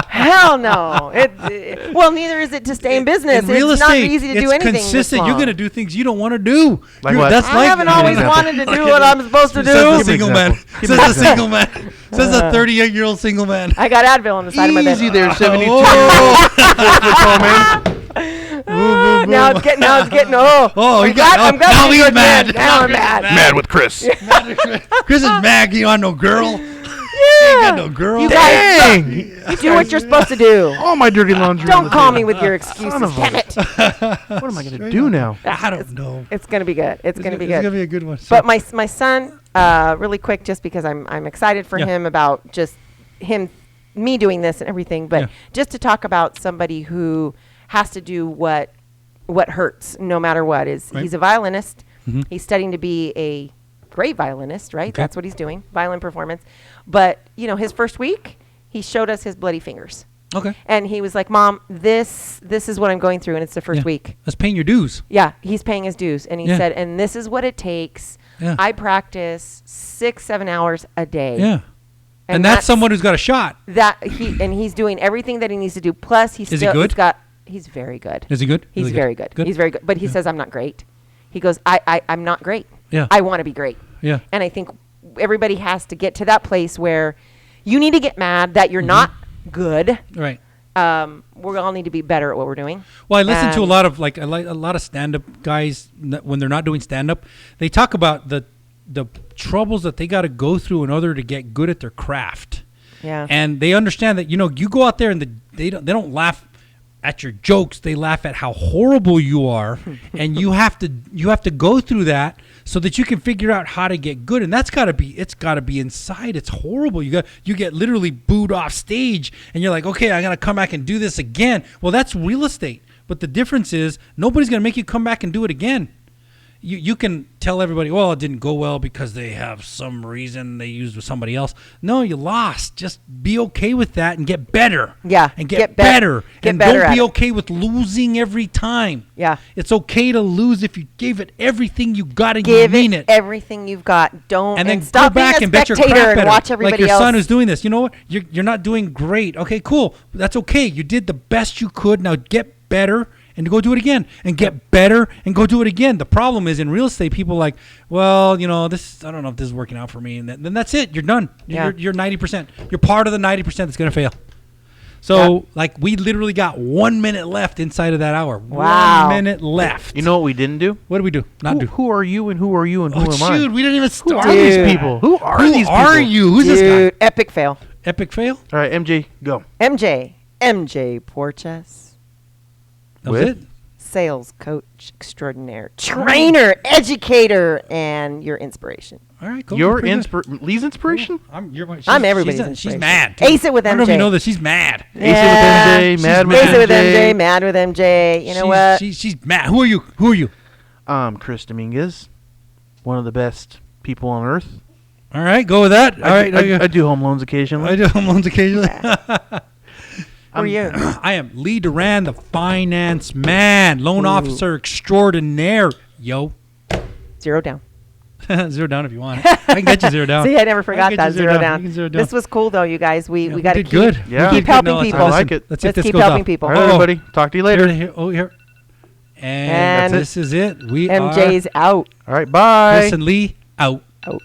Hell no. Well, neither is it to stay in business. In real it's estate, not easy to it's do anything this consistent. You're long. gonna do things you don't want to do. Like You're- what? That's I like haven't Give me an always example. wanted to do what I'm supposed to Says the do. single Give me man. an example. Give me Says an the single man. Says the 38-year-old single man. I got Advil on the side of my bed. Easy there, 72. Oh. Now it's getting. Oh, I'm he got- glad now you he's good mad. man. Now I'm mad. Mad with Chris. Chris is mad. You want no girl? Yeah. got no girl. You guys, Dang! you do what you're supposed to do. All my dirty laundry. on Don't the call table. me with your excuses. Son of a- Damn it. What am I gonna do now? I don't know. It's gonna be good. It's gonna be It's gonna good. be a good one. So- But my son, really quick, just because I'm excited for Yeah. him about just me doing this and everything, but Yeah. just to talk about somebody who has to do what hurts no matter what is Right. he's a violinist. Mhm. He's studying to be a great violinist, right? Okay. That's what he's doing, violin performance. But his first week, he showed us his bloody fingers. okay. And he was like, "Mom, this is what I'm going through, and it's the first Yeah. week." That's paying your dues. Yeah, he's paying his dues, and he Yeah. said, "And this is what it takes. Yeah. I practice 6-7 hours a day." Yeah. And that's someone who's got a shot. he's doing everything that he needs to do. Plus, he's Is he still good? he's very good. Is he good? He's Really very good. Good. He's very good. But he says, "I'm not great." He goes, I'm not great. Yeah. I want to be great." Yeah. And I think everybody has to get to that place where you need to get mad that Mm-hmm. you're not good. Right. We all need to be better at what we're doing. Well, I listen to a And- lot of a lot of stand-up guys when they're not doing stand-up. They talk about the troubles that they got to go through in order to get good at their craft. Yeah. And they understand that you go out there and they don't laugh at your jokes. They laugh at how horrible you are, and you have to go through that so that you can figure out how to get good. And it's got to be inside. It's horrible. You get literally booed off stage, and you're like, okay, I gotta come back and do this again. Well, that's real estate. But the difference is nobody's gonna make you come back and do it again. You can tell everybody, well, it didn't go well because they have some reason they used with somebody else. No, you lost. Just be okay with that and get better. Yeah, And get get bet- better. get And better don't at be it. okay with losing every time. Yeah. It's okay to lose if you gave it everything you got and Give you mean it it. everything you've got. Don't And then stop go back being a and bet your spectator crap and better. watch everybody like your else. son who's doing this. You know what? You're not doing great. Okay, cool. That's okay. You did the best you could. Now get better and go do it again, and get better and go do it again. The problem is in real estate, people are like, well, this, I don't know if this is working out for me, and then that's it. You're done. Yeah. You're 90%. You're part of the 90% that's gonna fail. So we literally got 1 minute left inside of that hour. Wow. 1 minute left. You know what we didn't do? What do we do? Not do. Who are you and who are you and who Oh, am I? shoot, we didn't even Who start. are these Dude. people? Who are Who these are people? you? Who's this Dude, epic fail. guy? Epic fail? All right, MJ, go. MJ Porches, That was With? it? sales coach extraordinaire, trainer, educator, and your inspiration. All right, cool. Your Pretty good. Lee's inspiration? I'm everybody's She's inspiration. mad. too. Ace it with I don't know if MJ. you know this. She's mad. Ace it with MJ, mad with Ace it with MJ. MJ, mad with MJ. You know what? She's mad. Who are you? Who are you? Chris Dominguez. one of the best people on earth. All right, go with that. All right, I do home loans occasionally. I do home loans occasionally. Who are you? I am Lee Duran, the finance man, loan officer extraordinaire. Yo, Zero down. zero down if you want. I can get you zero down. See, I never forgot get that you zero You down. can zero down. This was cool though, you guys. We We got to did good. Yeah. keep We did helping good. people. I like it. Let's see if Let's this keep goes helping off. people. All right, everybody. Talk to you later. Here. Oh, here. And And this is it. We MJ's are. out. All right. Bye. Listen, Lee, out. Out.